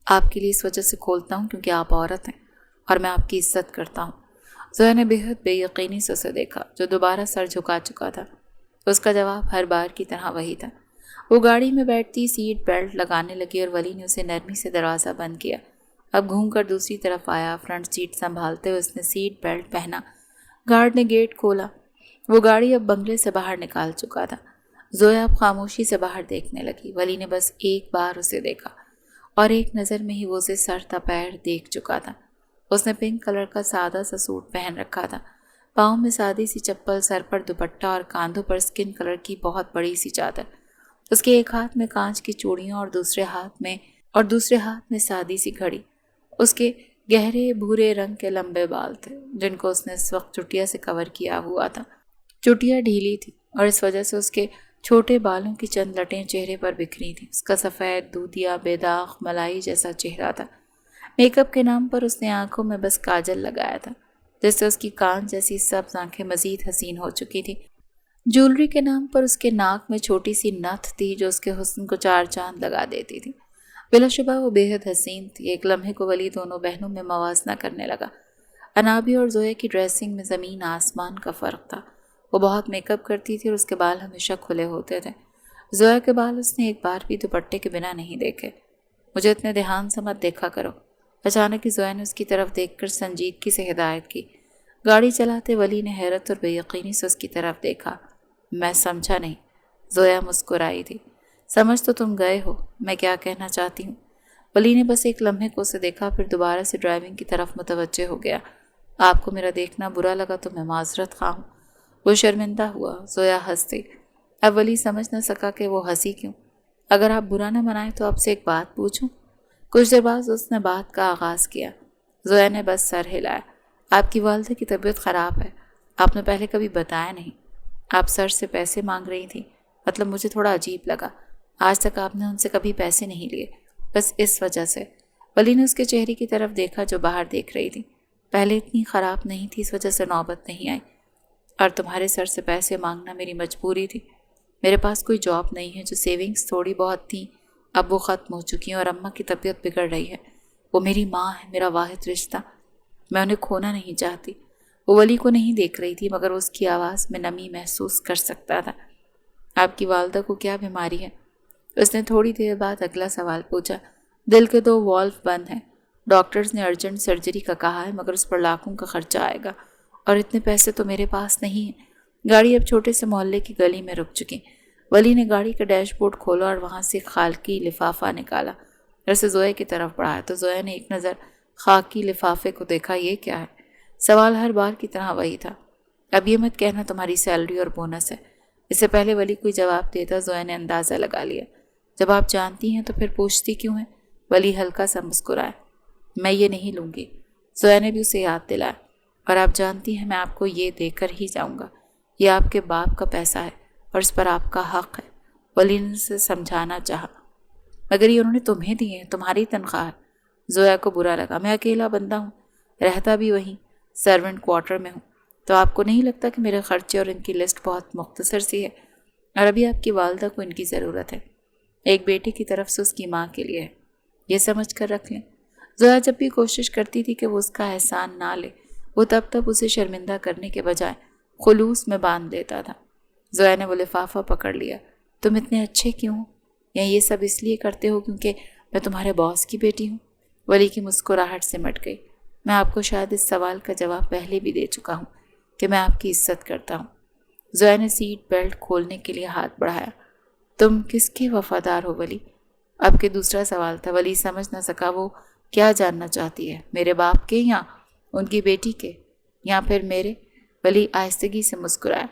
آپ کے لیے اس وجہ سے کھولتا ہوں کیونکہ آپ عورت ہیں اور میں آپ کی عزت کرتا ہوں۔ زویا نے بے حد بے یقینی سے اسے دیکھا جو دوبارہ سر جھکا چکا تھا۔ اس کا جواب ہر بار کی طرح وہی تھا۔ وہ گاڑی میں بیٹھتی سیٹ بیلٹ لگانے لگی اور ولی نے اسے نرمی سے دروازہ بند کیا۔ اب گھوم کر دوسری طرف آیا، فرنٹ سیٹ سنبھالتے ہوئے اس نے سیٹ بیلٹ پہنا۔ گارڈ نے گیٹ کھولا۔ وہ گاڑی اب بنگلے سے باہر نکال چکا تھا۔ زویا اب خاموشی سے باہر دیکھنے لگی۔ ولی نے بس ایک بار اسے دیکھا اور ایک نظر میں ہی وہ اسے سر تا پیر دیکھ چکا تھا۔ اس نے پنک کلر کا سادہ سا سوٹ پہن رکھا تھا، پاؤں میں سادی سی چپل، سر پر دوپٹہ اور کاندھوں پر اسکن کلر کی بہت بڑی سی چادر۔ اس کے ایک ہاتھ میں کانچ کی چوڑیاں اور دوسرے ہاتھ میں سادی سی گھڑی۔ اس کے گہرے بھورے رنگ کے لمبے بال تھے جن کو اس نے اس وقت چٹیا سے کور کیا ہوا تھا۔ چٹیا ڈھیلی تھی اور اس وجہ سے اس کے چھوٹے بالوں کی چند لٹیں چہرے پر بکھری تھیں۔ اس کا سفید دودھیا بے داغ ملائی جیسا چہرہ تھا۔ میک اپ کے نام پر اس نے آنکھوں میں بس کاجل لگایا تھا جس سے اس کی کان جیسی سبز آنکھیں مزید حسین ہو چکی تھی۔ جولری کے نام پر اس کے ناک میں چھوٹی سی نتھ تھی جو اس کے حسن کو چار چاند لگا دیتی تھی۔ بلا شبہ وہ بے حد حسین تھی۔ ایک لمحے کو ولی دونوں بہنوں میں موازنہ کرنے لگا۔ انابی اور زویا کی ڈریسنگ میں زمین آسمان کا فرق تھا۔ وہ بہت میک اپ کرتی تھی اور اس کے بال ہمیشہ کھلے ہوتے تھے۔ زویا کے بال اس نے ایک بار بھی دوپٹے کے بنا نہیں دیکھے۔ مجھے اتنے دھیان سے مت دیکھا کرو۔ اچانک ہی زویا نے اس کی طرف دیکھ کر سنجیدگی سے ہدایت کی۔ گاڑی چلاتے ولی نے حیرت اور بے یقینی سے اس کی طرف دیکھا۔ میں سمجھا نہیں۔ زویا مسکرائی تھی۔ سمجھ تو تم گئے ہو میں کیا کہنا چاہتی ہوں۔ ولی نے بس ایک لمحے کو اسے دیکھا، پھر دوبارہ سے ڈرائیونگ کی طرف متوجہ ہو گیا۔ آپ کو میرا دیکھنا برا لگا تو میں معذرت خواہ ہوں۔ وہ شرمندہ ہوا۔ زویا ہنس دی۔ اب ولی سمجھ نہ سکا کہ وہ ہنسی کیوں۔ اگر آپ برا نہ منائیں تو آپ سے ایک بات پوچھوں؟ کچھ دیر بعد اس نے بات کا آغاز کیا۔ زویا نے بس سر ہلایا۔ آپ کی والدہ کی طبیعت خراب ہے، آپ نے پہلے کبھی بتایا نہیں۔ آپ سر سے پیسے مانگ رہی تھی، مطلب مجھے تھوڑا عجیب لگا۔ آج تک آپ نے ان سے کبھی پیسے نہیں لیے، بس اس وجہ سے۔ ولی نے اس کے چہرے کی طرف دیکھا جو باہر دیکھ رہی تھی۔ پہلے اتنی خراب نہیں تھی، اس وجہ سے نوبت نہیں آئی، اور تمہارے سر سے پیسے مانگنا میری مجبوری تھی۔ میرے پاس کوئی جاب نہیں ہے، جو سیونگز تھوڑی بہت تھیں اب وہ ختم ہو چکی ہیں، اور اماں کی طبیعت بگڑ رہی ہے۔ وہ میری ماں ہے، میرا واحد رشتہ، میں انہیں کھونا نہیں چاہتی۔ وہ ولی کو نہیں دیکھ رہی تھی مگر اس کی آواز میں نمی محسوس کر سکتا تھا۔ آپ کی والدہ کو کیا بیماری ہے؟ اس نے تھوڑی دیر بعد اگلا سوال پوچھا۔ دل کے 2 والو بند ہیں، ڈاکٹرز نے ارجنٹ سرجری کا کہا ہے مگر اس پر لاکھوں کا خرچہ آئے گا، اور اتنے پیسے تو میرے پاس نہیں ہیں۔ گاڑی اب چھوٹے سے محلے کی گلی میں رک چکی۔ ولی نے گاڑی کا ڈیش بورڈ کھولا اور وہاں سے خالکی لفافہ نکالا اور اسے زویا کی طرف بڑھایا، تو زویا نے ایک نظر خاکی لفافے کو دیکھا۔ یہ کیا ہے؟ سوال ہر بار کی طرح وہی تھا۔ اب یہ مت کہنا تمہاری سیلری اور بونس ہے۔ اس سے پہلے ولی کوئی جواب دیتا زویا نے اندازہ لگا لیا۔ جب آپ جانتی ہیں تو پھر پوچھتی کیوں ہیں؟ ولی ہلکا سا مسکرایا۔ میں یہ نہیں لوں گی۔ زویا نے بھی اسے یاد دلایا۔ اور آپ جانتی ہیں میں آپ کو یہ دے کر ہی جاؤں گا۔ یہ آپ کے باپ کا پیسہ ہے اور اس پر آپ کا حق ہے۔ ولی نے اسے سمجھانا چاہا۔ مگر یہ انہوں نے تمہیں دیے ہیں، تمہاری تنخواہ ہے۔ زویا کو برا لگا۔ میں اکیلا بندہ ہوں، رہتا بھی وہیں سرونٹ کوارٹر میں ہوں، تو آپ کو نہیں لگتا کہ میرے خرچے اور ان کی لسٹ بہت مختصر سی ہے؟ اور ابھی آپ کی والدہ کو ان کی ضرورت ہے، ایک بیٹی کی طرف سے اس کی ماں کے لیے ہے، یہ سمجھ کر رکھ لیں۔ زویا جب بھی کوشش کرتی تھی کہ وہ اس کا احسان نہ لے وہ تب تب اسے شرمندہ کرنے کے بجائے خلوص میں باندھ دیتا تھا۔ زویا نے وہ لفافہ پکڑ لیا۔ تم اتنے اچھے کیوں ہو؟ یا یہ سب اس لیے کرتے ہو کیونکہ میں تمہارے باس کی بیٹی ہوں؟ ولی کی مسکراہٹ سمٹ گئی۔ میں آپ کو شاید اس سوال کا جواب پہلے بھی دے چکا ہوں کہ میں آپ کی عزت کرتا ہوں۔ زویا نے سیٹ بیلٹ کھولنے کے لیے ہاتھ بڑھایا۔ تم کس کے وفادار ہو ولی؟ اب کے دوسرا سوال تھا۔ ولی سمجھ نہ سکا وہ کیا جاننا چاہتی ہے، میرے باپ کے یا ان کی بیٹی کے یا پھر میرے؟ ولی آہستگی سے مسکرایا۔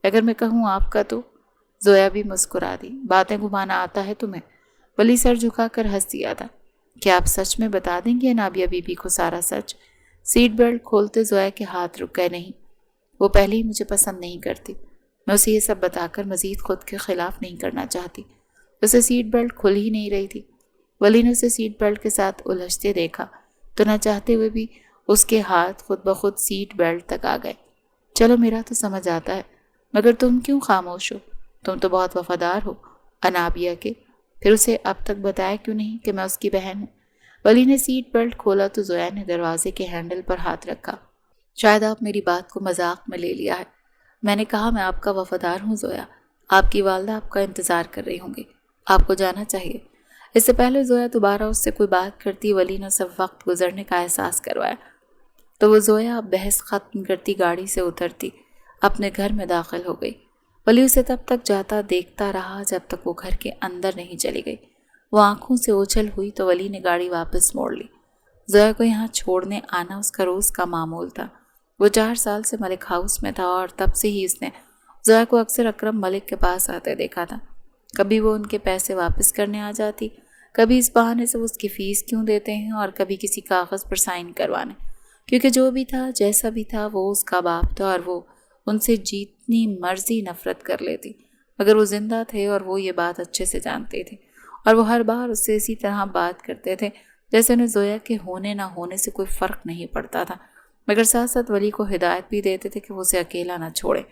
اگر میں کہوں آپ کا تو؟ زویا بھی مسکرا دی۔ باتیں گھمانا آتا ہے تمہیں؟ ولی سر جھکا کر ہنس دیا تھا۔ کیا آپ سچ میں بتا دیں گے انابیہ بی بی کو سارا سچ؟ سیٹ بیلٹ کھولتے زویا کے ہاتھ رک گئے۔ نہیں، وہ پہلے ہی مجھے پسند نہیں کرتی۔ میں اسے یہ سب بتا کر مزید خود کے خلاف نہیں کرنا چاہتی۔ اسے سیٹ بیلٹ کھل ہی نہیں رہی تھی۔ ولی نے اسے سیٹ بیلٹ کے ساتھ الجھتے دیکھا تو نہ چاہتے ہوئے بھی اس کے ہاتھ خود بخود سیٹ بیلٹ تک آ گئے۔ چلو میرا تو سمجھ آتا ہے، مگر تم کیوں خاموش ہو؟ تم تو بہت وفادار ہو انابیہ کے، پھر اسے اب تک بتایا کیوں نہیں کہ میں اس کی بہن ہوں؟ ولی نے سیٹ بیلٹ کھولا تو زویا نے دروازے کے ہینڈل پر ہاتھ رکھا۔ شاید آپ میری بات کو مذاق میں لے لیا ہے۔ میں نے کہا میں آپ کا وفادار ہوں زویا۔ آپ کی والدہ آپ کا انتظار کر رہی ہوں گی، آپ کو جانا چاہیے۔ اس سے پہلے زویا دوبارہ اس سے کوئی بات کرتی، ولی نے سب وقت گزرنے کا احساس کروایا تو وہ زویا بحث ختم کرتی گاڑی سے اترتی اپنے گھر میں داخل ہو گئی۔ ولی اسے تب تک جاتا دیکھتا رہا جب تک وہ گھر کے اندر نہیں چلی گئی۔ وہ آنکھوں سے اوچھل ہوئی تو ولی نے گاڑی واپس موڑ لی۔ زویا کو یہاں چھوڑنے آنا اس کا روز کا معمول تھا۔ وہ 4 سال سے ملک ہاؤس میں تھا اور تب سے ہی اس نے زویا کو اکثر اکرم ملک کے پاس آتے دیکھا تھا۔ کبھی وہ ان کے پیسے واپس کرنے آ جاتی، کبھی اس بہانے سے وہ اس کی فیس کیوں دیتے ہیں، اور کبھی کسی کاغذ پر سائن کروانے، کیونکہ جو بھی تھا جیسا بھی تھا وہ اس کا باپ تھا اور وہ ان سے جتنی مرضی نفرت کر لیتی، مگر وہ زندہ تھے اور وہ یہ بات اچھے سے جانتے تھے، اور وہ ہر بار اس سے اسی طرح بات کرتے تھے جیسے انہیں زویا کے ہونے نہ ہونے سے کوئی فرق نہیں پڑتا تھا، مگر ساتھ ساتھ ولی کو ہدایت بھی دیتے تھے کہ وہ اسے اکیلا نہ چھوڑے۔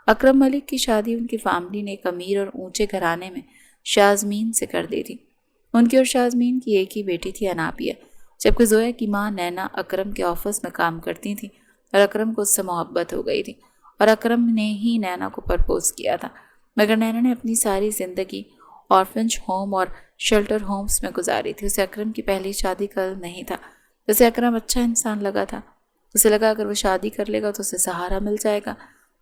اکرم ملک کی شادی ان کی فیملی نے ایک امیر اور اونچے گھرانے میں شازمین سے کر دی تھی۔ ان کی اور شازمین کی ایک ہی بیٹی تھی انابیہ، جبکہ زویا کی ماں نینا اکرم کے آفس میں کام کرتی تھی اور اکرم کو اس سے محبت ہو گئی تھی، اور اکرم نے ہی نینا کو پرپوز کیا تھا، مگر نینا نے اپنی ساری زندگی آرفنج ہوم اور شیلٹر ہومز میں گزاری تھی۔ اسے اکرم کی پہلی شادی کا علم نہیں تھا۔ اسے اکرم اچھا انسان لگا تھا، اسے لگا اگر وہ شادی کر لے گا تو اسے سہارا مل جائے گا،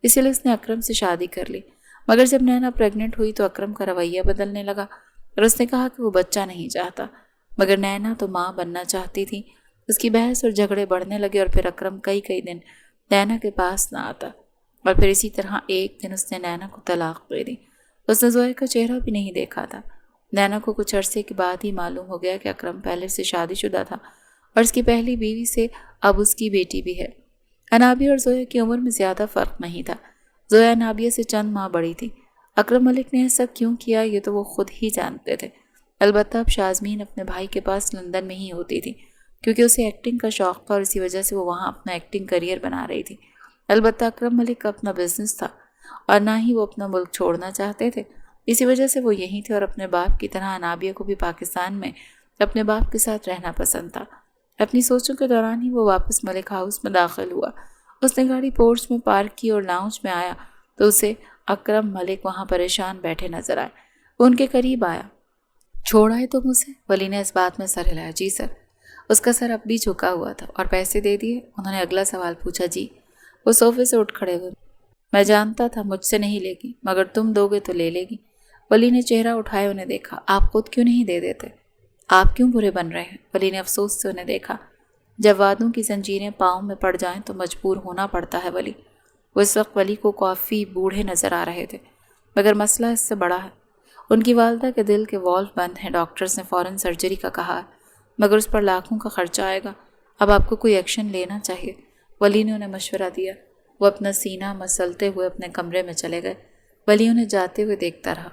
اسی لیے اس نے اکرم سے شادی کر لی۔ مگر جب نینا پریگننٹ ہوئی تو اکرم کا رویہ بدلنے لگا اور اس نے کہا کہ وہ بچہ نہیں چاہتا، مگر نینا تو ماں بننا چاہتی تھی۔ اس کی بحث اور جھگڑے بڑھنے لگے اور پھر اکرم کئی دن نینا کے پاس نہ آتا، اور پھر اسی طرح ایک دن اس نے نینا کو طلاق دے دی۔ اس نے زویا کا چہرہ بھی نہیں دیکھا تھا۔ نینا کو کچھ عرصے کے بعد ہی معلوم ہو گیا کہ اکرم پہلے سے شادی شدہ تھا اور اس کی پہلی بیوی سے اب اس کی بیٹی بھی ہے۔ انابیہ اور زویا کی عمر میں زیادہ فرق نہیں تھا۔ زویا انابیہ سے چند ماہ بڑی تھی۔ اکرم ملک نے ایسا کیوں کیا یہ تو وہ خود ہی جانتے تھے۔ البتہ اب شازمین اپنے بھائی کے پاس لندن میں ہی ہوتی تھی کیونکہ اسے ایکٹنگ کا شوق تھا اور اسی وجہ سے وہ وہاں اپنا ایکٹنگ کریئر بنا رہی تھی۔ البتہ اکرم ملک کا اپنا بزنس تھا اور نہ ہی وہ اپنا ملک چھوڑنا چاہتے تھے، اسی وجہ سے وہ یہیں تھے، اور اپنے باپ کی طرح انابیہ کو بھی پاکستان میں اپنے باپ کے ساتھ رہنا پسند تھا۔ اپنی سوچوں کے دوران ہی وہ واپس ملک ہاؤس میں داخل ہوا۔ اس نے گاڑی پورچ میں پارک کی اور لاؤنج میں آیا تو اسے اکرم ملک وہاں پریشان بیٹھے نظر آئے۔ وہ ان کے قریب آیا۔ چھوڑا ہے تم اسے؟ ولی نے اس بات میں سر ہلایا۔ جی سر۔ اس کا سر اب بھی جھکا ہوا تھا۔ اور پیسے دے دیے؟ انہوں نے اگلا سوال پوچھا۔ جی۔ وہ صوفے سے اٹھ کھڑے ہوئے۔ میں جانتا تھا مجھ سے نہیں لے گی، مگر تم دو گے تو لے لے گی۔ ولی نے چہرہ اٹھائے انہیں دیکھا۔ آپ خود کیوں نہیں دے دیتے؟ آپ کیوں برے بن رہے ہیں؟ ولی نے افسوس سے انہیں دیکھا۔ جب وعدوں کی زنجیریں پاؤں میں پڑ جائیں تو مجبور ہونا پڑتا ہے ولی۔ وہ اس وقت ولی کو کافی بوڑھے نظر آ رہے تھے، مگر مسئلہ اس سے بڑا ہے۔ ان کی والدہ کے دل کے والو بند ہیں، ڈاکٹرز نے فوراً سرجری کا کہا ہے، مگر اس پر لاکھوں کا خرچہ آئے گا۔ اب آپ کو کوئی ایکشن لینا چاہیے۔ ولی نے انہیں مشورہ دیا۔ وہ اپنا سینہ مسلتے ہوئے اپنے کمرے میں چلے گئے۔ ولی انہیں جاتے ہوئے دیکھتا رہا۔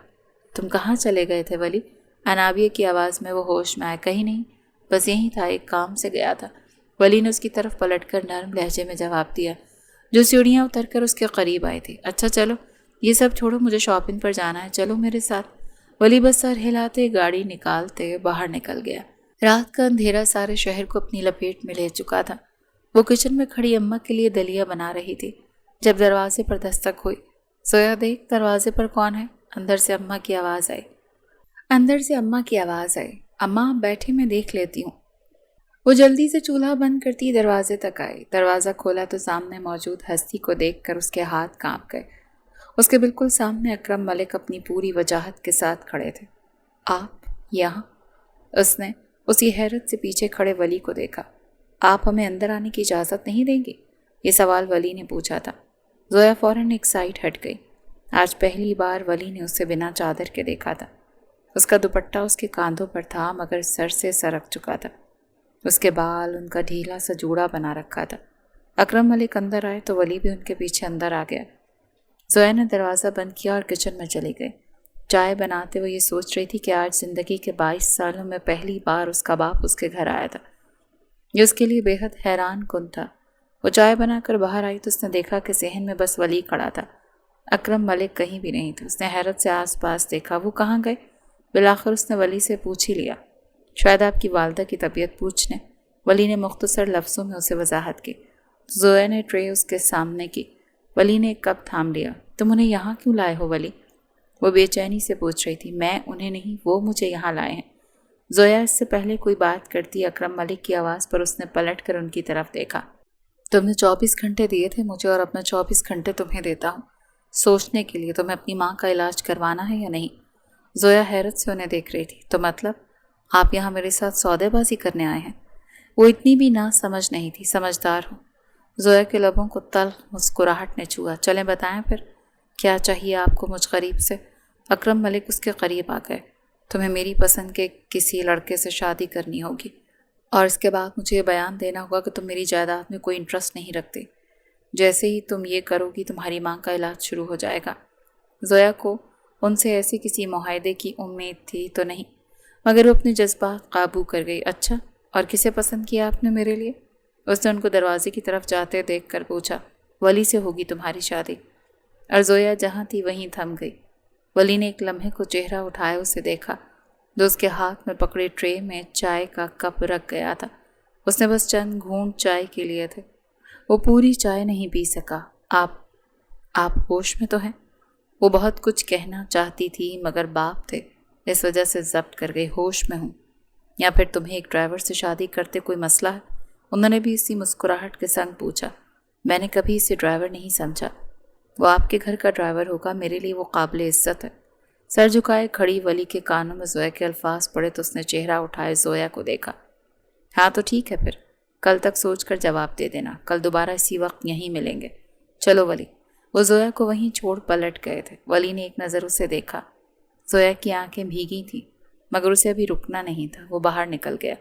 تم کہاں چلے گئے تھے ولی؟ انابیہ کی آواز میں وہ ہوش میں آئے۔ کہیں نہیں، بس یہیں تھا، ایک کام سے گیا تھا۔ ولی نے اس کی طرف پلٹ کر نرم لہجے میں جواب دیا، جو سیڑھیاں اتر کر اس کے قریب آئی تھی۔ اچھا چلو، یہ سب چھوڑو، مجھے شاپنگ پر جانا ہے، چلو میرے ساتھ۔ ولی بس سر ہلاتے گاڑی نکالتے باہر نکل گیا۔ رات کا اندھیرا سارے شہر کو اپنی لپیٹ میں لے چکا تھا۔ وہ کچن میں کھڑی اماں کے لیے دلیا بنا رہی تھی جب دروازے پر دستک ہوئی۔ زویا دیکھ دروازے پر کون ہے؟ اندر سے اماں کی آواز آئی۔ اماں بیٹھے میں دیکھ لیتی ہوں۔ وہ جلدی سے چولہا بند کرتی دروازے تک آئی۔ دروازہ کھولا تو سامنے موجود ہستی کو دیکھ کر اس کے ہاتھ کانپ گئے۔ اس کے بالکل سامنے اکرم ملک اپنی پوری وجاہت کے ساتھ کھڑے تھے۔ آپ یہاں؟ اس نے اسی حیرت سے پیچھے کھڑے ولی کو دیکھا۔ آپ ہمیں اندر آنے کی اجازت نہیں دیں گے؟ یہ سوال ولی نے پوچھا تھا۔ زویا فوراً ایک سائڈ ہٹ گئی۔ آج پہلی بار ولی نے اسے بنا چادر کے دیکھا تھا۔ اس کا دوپٹہ اس کے کاندھوں پر تھا مگر سر سے سرک چکا تھا۔ اس کے بال ان کا ڈھیلا سا جوڑا بنا رکھا تھا۔ اکرم ملک اندر آئے تو ولی بھی ان کے پیچھے اندر آ گیا۔ زویا نے دروازہ بند کیا اور کچن میں چلی گئی۔ چائے بناتے ہوئے یہ سوچ رہی تھی کہ آج زندگی کے 22 سالوں میں پہلی بار اس کا باپ اس کے گھر آیا تھا۔ یہ اس کے لیے بے حد حیران کن تھا۔ وہ چائے بنا کر باہر آئی تو اس نے دیکھا کہ صحن میں بس ولی کھڑا تھا۔ اکرم ملک کہیں بھی نہیں تھا۔ اس نے حیرت سے آس پاس دیکھا، وہ کہاں گئے؟ بالآخر اس نے ولی سے پوچھ ہی لیا، شاید آپ کی والدہ کی طبیعت پوچھنے۔ ولی نے مختصر لفظوں میں اسے وضاحت کی۔ زویا نے ٹرے اس کے سامنے کی۔ ولی نے ایک کپ تھام لیا۔ تم انہیں یہاں کیوں لائے ہو ولی؟ وہ بے چینی سے پوچھ رہی تھی۔ میں انہیں نہیں، وہ مجھے یہاں لائے ہیں۔ زویا اس سے پہلے کوئی بات کرتی اکرم ملک کی آواز پر اس نے پلٹ کر ان کی طرف دیکھا۔ تم نے 24 گھنٹے دیے تھے مجھے اور اپنا 24 گھنٹے تمہیں دیتا ہوں سوچنے کے لیے تمہیں اپنی ماں کا علاج کروانا ہے یا نہیں۔ زویا حیرت سے انہیں دیکھ رہی تھی۔ تو مطلب آپ یہاں میرے ساتھ سودے بازی کرنے آئے ہیں؟ وہ اتنی بھی نہ سمجھ نہیں تھی، سمجھدار ہوں۔ زویا کے لبوں کو تلخ مسکراہٹ نے چھوا۔ چلیں بتائیں پھر کیا چاہیے آپ کو مجھ غریب سے؟ اکرم ملک اس کے قریب آ گئے۔ تمہیں میری پسند کے کسی لڑکے سے شادی کرنی ہوگی اور اس کے بعد مجھے یہ بیان دینا ہوگا کہ تم میری جائیداد میں کوئی انٹرسٹ نہیں رکھتے۔ جیسے ہی تم یہ کرو گی تمہاری ماں کا علاج شروع ہو جائے گا۔ زویا کو ان سے ایسے کسی معاہدے کی امید تھی تو نہیں، مگر وہ اپنے جذبات قابو کر گئی۔ اچھا، اور کسے پسند کیا آپ نے میرے لیے؟ اس نے ان کو دروازے کی طرف جاتے دیکھ کر پوچھا۔ ولی سے ہوگی تمہاری شادی۔ اور زویا جہاں تھی وہیں تھم گئی۔ ولی نے ایک لمحے کو چہرہ اٹھائے اسے دیکھا جو اس کے ہاتھ میں پکڑے ٹرے میں چائے کا کپ رکھ گیا تھا۔ اس نے بس چند گھونٹ چائے کے لیے تھے، وہ پوری چائے نہیں پی سکا۔ آپ ہوش میں تو ہیں؟ وہ بہت کچھ کہنا چاہتی تھی مگر باپ تھے اس وجہ سے ضبط کر گئی۔ ہوش میں ہوں۔ یا پھر تمہیں ایک ڈرائیور سے شادی کرتے کوئی مسئلہ ہے؟ انہوں نے بھی اسی مسکراہٹ کے سنگ پوچھا۔ میں نے کبھی اسے ڈرائیور نہیں سمجھا۔ وہ آپ کے گھر کا ڈرائیور ہوگا، میرے لیے وہ قابل عزت ہے۔ سر جھکائے کھڑی ولی کے کانوں میں زویا کے الفاظ پڑے تو اس نے چہرہ اٹھائے زویا کو دیکھا۔ ہاں تو ٹھیک ہے پھر، کل تک سوچ کر جواب دے دینا، کل دوبارہ اسی وقت یہیں ملیں گے۔ چلو ولی۔ وہ زویا کو وہیں چھوڑ پلٹ گئے تھے۔ ولی نے ایک نظر اسے دیکھا۔ زویا کی آنکھیں بھیگی تھیں مگر اسے ابھی رکنا نہیں تھا، وہ باہر نکل گیا۔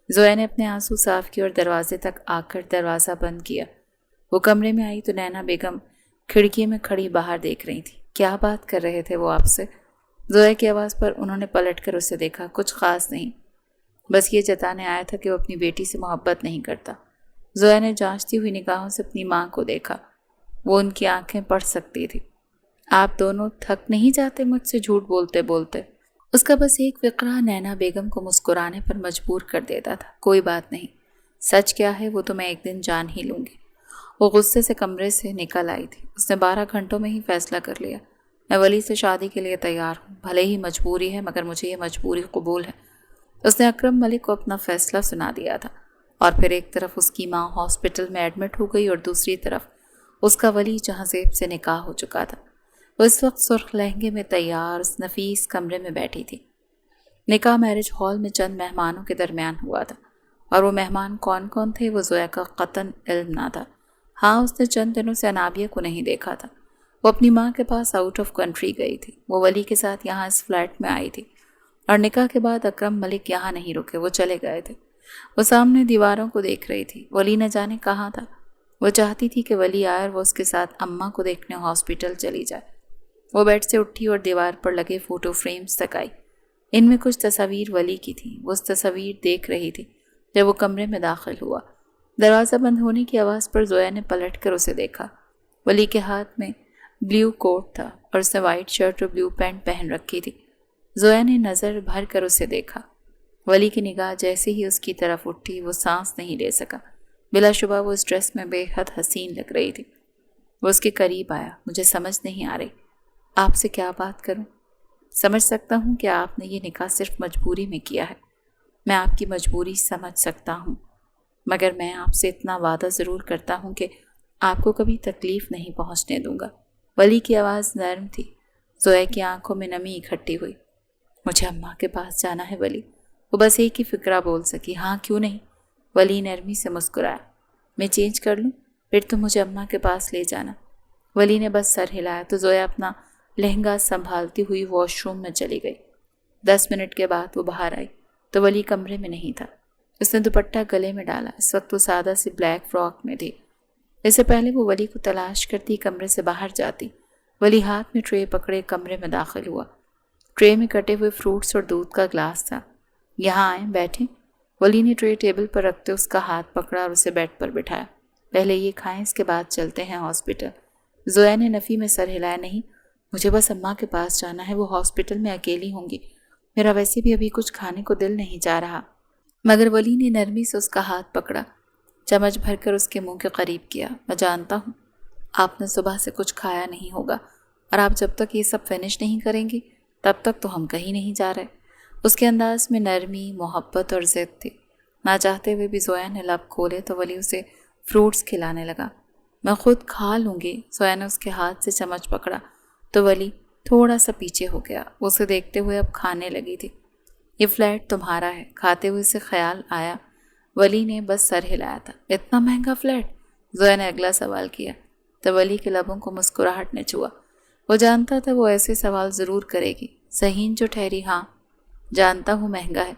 زویا نے اپنے آنسو صاف کیے اور دروازے تک آ کر دروازہ بند کیا۔ وہ کمرے میں آئی تو نینا بیگم کھڑکی میں کھڑی باہر دیکھ رہی تھی۔ کیا بات کر رہے تھے وہ آپ سے؟ زویا کی آواز پر انہوں نے پلٹ کر اسے دیکھا۔ کچھ خاص نہیں، بس یہ جتانے آیا تھا کہ وہ اپنی بیٹی سے محبت نہیں کرتا۔ زویا نے جانچتی ہوئی نگاہوں سے اپنی ماں کو دیکھا۔ وہ ان کی آنکھیں پڑھ سکتی تھی۔ آپ دونوں تھک نہیں جاتے مجھ سے جھوٹ بولتے بولتے؟ اس کا بس ایک فقرہ نینا بیگم کو مسکرانے پر مجبور کر دیتا تھا۔ کوئی بات نہیں، سچ کیا ہے وہ تو میں ایک دن جان ہی لوں گی۔ وہ غصے سے کمرے سے نکل آئی تھی۔ اس نے 12 گھنٹوں میں ہی فیصلہ کر لیا۔ میں ولی سے شادی کے لیے تیار ہوں، بھلے ہی مجبوری ہے مگر مجھے یہ مجبوری قبول ہے۔ اس نے اکرم ملک کو اپنا فیصلہ سنا دیا تھا اور پھر ایک طرف اس کی ماں ہاسپٹل میں ایڈمٹ ہو گئی اور دوسری طرف اس کا ولی جہاں زیب سے نکاح ہو چکا تھا۔ وہ اس وقت سرخ لہنگے میں تیار اس نفیس کمرے میں بیٹھی تھی۔ نکاح میرج ہال میں چند مہمانوں کے درمیان ہوا تھا اور وہ مہمان کون کون تھے وہ زویا کا قطعاً علم نہ تھا۔ ہاں، اس نے چند دنوں سے انابیہ کو نہیں دیکھا تھا۔ وہ اپنی ماں کے پاس آؤٹ آف کنٹری گئی تھی۔ وہ ولی کے ساتھ یہاں اس فلیٹ میں آئی تھی اور نکاح کے بعد اکرم ملک یہاں نہیں رکے، وہ چلے گئے تھے۔ وہ سامنے دیواروں کو دیکھ رہی تھی۔ ولی نہ جانے کہاں تھا۔ وہ چاہتی تھی کہ ولی آئے اور وہ اس کے ساتھ اماں کو دیکھنے ہاسپٹل چلی جائے۔ وہ بیڈ سے اٹھی اور دیوار پر لگے فوٹو فریمز تک آئی۔ ان میں کچھ تصاویر ولی کی تھیں۔ وہ اس تصاویر دیکھ رہی تھی جب وہ کمرے میں داخل ہوا۔ دروازہ بند ہونے کی آواز پر زویا نے پلٹ کر اسے دیکھا۔ ولی کے ہاتھ میں بلیو کوٹ تھا اور اس نے وائٹ شرٹ اور بلیو پینٹ پہن رکھی تھی۔ زویا نے نظر بھر کر اسے دیکھا۔ ولی کی نگاہ جیسے ہی اس کی طرف اٹھی وہ سانس نہیں لے سکا۔ بلا شبہ وہ اس ڈریس میں بے حد حسین لگ رہی تھی۔ وہ اس کے قریب آیا۔ مجھے سمجھ نہیں آ رہی آپ سے کیا بات کروں۔ سمجھ سکتا ہوں کہ آپ نے یہ نکاح صرف مجبوری میں کیا ہے، میں آپ کی مجبوری سمجھ سکتا ہوں، مگر میں آپ سے اتنا وعدہ ضرور کرتا ہوں کہ آپ کو کبھی تکلیف نہیں پہنچنے دوں گا۔ ولی کی آواز نرم تھی۔ زویا کی آنکھوں میں نمی اکٹھی ہوئی۔ مجھے اماں کے پاس جانا ہے ولی، وہ بس ایک ہی فکرہ بول سکی۔ ہاں کیوں نہیں؟ ولی نرمی سے مسکرایا۔ میں چینج کر لوں پھر تم مجھے اماں کے پاس لے جانا۔ ولی نے بس سر ہلایا تو زویا اپنا لہنگا سنبھالتی ہوئی واش روم میں چلی گئی۔ 10 منٹ کے بعد وہ باہر آئی تو ولی کمرے میں نہیں تھا۔ اس نے دوپٹہ گلے میں ڈالا۔ اس وقت وہ سادہ سی بلیک فراک میں تھی۔ اس سے پہلے وہ ولی کو تلاش کرتی کمرے سے باہر جاتی۔ ولی ہاتھ میں ٹرے پکڑے کمرے میں داخل ہوا۔ ٹرے میں کٹے ہوئے فروٹس اور دودھ کا گلاس تھا۔ یہاں آئیں، بیٹھیں۔ ولی نے ٹرے ٹیبل پر رکھتے اس کا ہاتھ پکڑا اور اسے بیڈ پر بٹھایا۔ پہلے یہ کھائیں، اس کے بعد چلتے ہیں ہاسپٹل۔ زویا نے نفی میں سر ہلایا۔ نہیں، مجھے بس اماں کے پاس جانا ہے، وہ ہاسپٹل میں اکیلی ہوں گی، میرا ویسے بھی ابھی کچھ کھانے کو دل نہیں چاہ رہا۔ مگر ولی نے نرمی سے اس کا ہاتھ پکڑا، چمچ بھر کر اس کے منہ کے قریب کیا۔ میں جانتا ہوں آپ نے صبح سے کچھ کھایا نہیں ہوگا، اور آپ جب تک یہ سب فنش نہیں کریں گی تب تک تو ہم کہیں نہیں جا رہے۔ اس کے انداز میں نرمی، محبت اور ضد تھی۔ نہ چاہتے ہوئے بھی زویا نے لب کھولے تو ولی اسے فروٹس کھلانے لگا۔ میں خود کھا لوں گی۔ زویا نے اس کے ہاتھ سے چمچ پکڑا تو ولی تھوڑا سا پیچھے ہو گیا۔ وہ اسے دیکھتے ہوئے اب کھانے لگی تھی۔ یہ فلیٹ تمہارا ہے۔ کھاتے ہوئے اسے خیال آیا ولی نے بس سر ہلایا تھا۔ اتنا مہنگا فلیٹ؟ زویا نے اگلا سوال کیا تو ولی کے لبوں کو مسکراہٹ نے چھوا۔ وہ جانتا تھا وہ ایسے سوال ضرور کرے گی۔ ذہین جو ٹھہری، ہاں جانتا ہوں مہنگا ہے،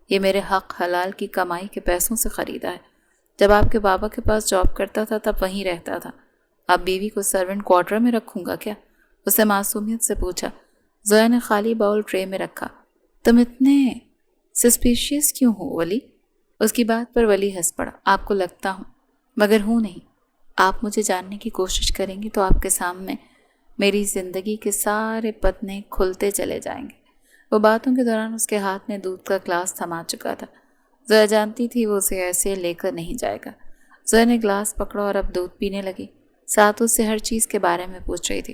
یہ میرے حق حلال کی کمائی کے پیسوں سے خریدا ہے۔ جب آپ کے بابا کے پاس جاب کرتا تھا تب وہیں رہتا تھا۔ اب بیوی کو سرونٹ کوارٹر میں رکھوں گا کیا؟ اسے معصومیت سے پوچھا۔ زویا نے خالی باؤل ٹرے میں رکھا۔ تم اتنے سسپیشیس کیوں ہو ولی؟ اس کی بات پر ولی ہنس پڑا۔ آپ کو لگتا ہوں، مگر ہوں نہیں۔ آپ مجھے جاننے کی کوشش کریں گے تو آپ کے سامنے میری زندگی کے سارے پتنے کھلتے چلے جائیں گے۔ وہ باتوں کے دوران اس کے ہاتھ میں دودھ کا گلاس تھما چکا تھا۔ زویا جانتی تھی وہ اسے ایسے لے کر نہیں جائے گا۔ زویا نے گلاس پکڑا اور اب دودھ پینے لگی، ساتھ اس سے ہر چیز کے بارے میں پوچھ رہی تھی۔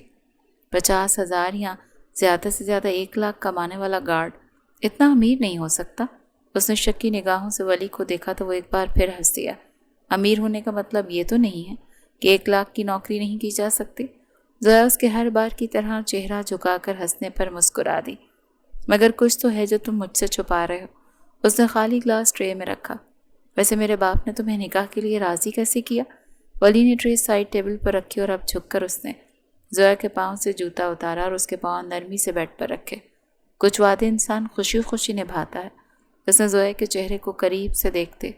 50,000 یا زیادہ سے زیادہ 1 لاکھ کمانے والا گارڈ اتنا امیر نہیں ہو سکتا؟ اس نے شکی نگاہوں سے ولی کو دیکھا تو وہ ایک بار پھر ہنس دیا۔ امیر ہونے کا مطلب یہ تو نہیں ہے کہ 1 لاکھ کی نوکری نہیں کی جا سکتی۔ زویا اس کے ہر بار کی طرح چہرہ جھکا کر ہنسنے پر مسکرا دی۔ مگر کچھ تو ہے جو تم مجھ سے چھپا رہے ہو۔ اس نے خالی گلاس ٹرے میں رکھا۔ ویسے میرے باپ نے تمہیں نکاح کے لیے راضی کیسے کیا؟ ولی نے ٹرے سائڈ ٹیبل پر رکھی اور اب جھک کر اس نے زویا کے پاؤں سے جوتا اتارا اور اس کے پاؤں نرمی سے بیڈ پر رکھے۔ کچھ وعدے انسان خوشی خوشی نبھاتا ہے۔ اس نے زویا کے چہرے کو قریب سے دیکھتے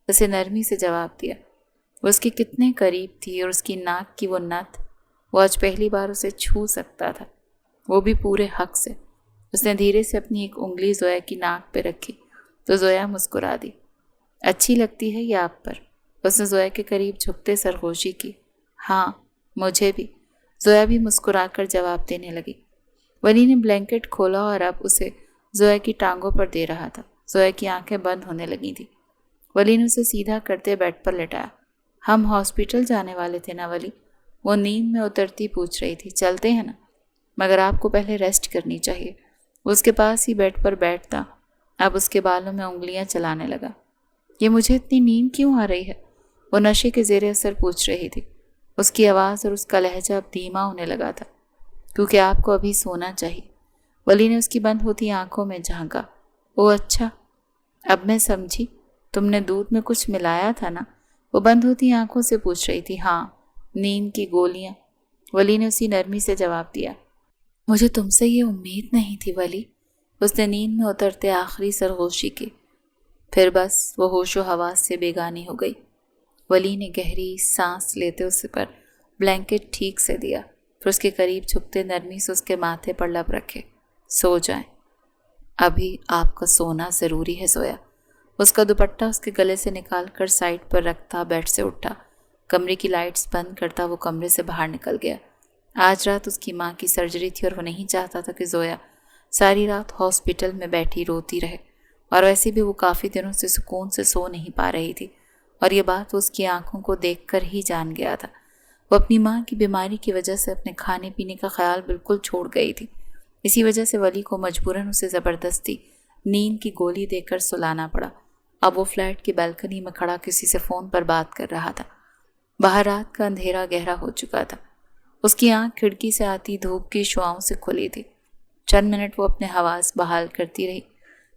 اسے نرمی سے جواب دیا۔ وہ اس کے کتنے قریب تھی اور اس کی ناک کی وہ نت، وہ آج پہلی بار اسے چھو سکتا تھا، وہ بھی پورے حق سے۔ اس نے دھیرے سے اپنی ایک انگلی زویا کی ناک پہ رکھی تو زویا مسکرا دی۔ اچھی لگتی ہے یہ آپ پر؟ اس نے زویا کے قریب جھکتے سرگوشی کی۔ ہاں مجھے بھی، زویا بھی مسکرا کر جواب دینے لگی۔ ولی نے بلینکٹ کھولا اور اب اسے زویا کی ٹانگوں پر دے رہا تھا۔ زویا کی آنکھیں بند ہونے لگی تھی۔ ولی نے اسے سیدھا کرتے بیڈ پر لٹایا۔ ہم ہاسپٹل جانے والے تھے نا ولی؟ وہ نیند میں اترتی پوچھ رہی تھی۔ چلتے ہیں نا؟ مگر آپ کو پہلے ریسٹ کرنی چاہیے۔ وہ اس کے پاس ہی بیڈ پر بیٹھتا اب اس کے بالوں میں انگلیاں چلانے لگا۔ یہ مجھے اتنی نیند کیوں آ رہی ہے؟ وہ نشے کے زیر اثر پوچھ رہی تھی۔ اس کی آواز اور اس کا لہجہ اب دھیما ہونے لگا تھا۔ کیونکہ آپ کو ابھی سونا چاہیے۔ ولی نے اس کی بند ہوتی آنکھوں میں جھانکا۔ او اچھا، اب میں سمجھی، تم نے دودھ میں کچھ ملایا تھا نا؟ وہ بند ہوتی آنکھوں سے پوچھ رہی تھی۔ ہاں، نیند کی گولیاں، ولی نے اسی نرمی سے جواب دیا۔ مجھے تم سے یہ امید نہیں تھی ولی۔ اس نے نیند میں اترتے آخری سرگوشی کی۔ پھر بس وہ ہوش و حواس سے بیگانی ہو گئی۔ ولی نے گہری سانس لیتے اس پر بلینکٹ ٹھیک سے دیا، پھر اس کے قریب جھکتے نرمی سے اس کے ماتھے پر لب رکھے۔ سو جائیں، ابھی آپ کا سونا ضروری ہے زویا۔ اس کا دوپٹہ اس کے گلے سے نکال کر سائڈ پر رکھتا بیڈ سے اٹھا، کمرے کی لائٹس بند کرتا وہ کمرے سے باہر نکل گیا۔ آج رات اس کی ماں کی سرجری تھی اور وہ نہیں چاہتا تھا کہ زویا ساری رات ہاسپٹل میں بیٹھی روتی رہے، اور ویسے بھی وہ کافی دنوں سے سکون سے سو نہیں پا رہی تھی۔ اور یہ بات اس کی آنکھوں کو دیکھ کر ہی جان گیا تھا۔ وہ اپنی ماں کی بیماری کی وجہ سے اپنے کھانے پینے کا خیال بالکل چھوڑ گئی تھی۔ اسی وجہ سے ولی کو مجبوراً اسے زبردستی نیند کی گولی دے کر سلانا پڑا۔ اب وہ فلیٹ کی بالکنی میں کھڑا کسی سے فون پر بات کر رہا تھا۔ باہر رات کا اندھیرا گہرا ہو چکا تھا۔ اس کی آنکھ کھڑکی سے آتی دھوپ کی شعاؤں سے کھلی تھی۔ چند منٹ وہ اپنے حواس بحال کرتی رہی،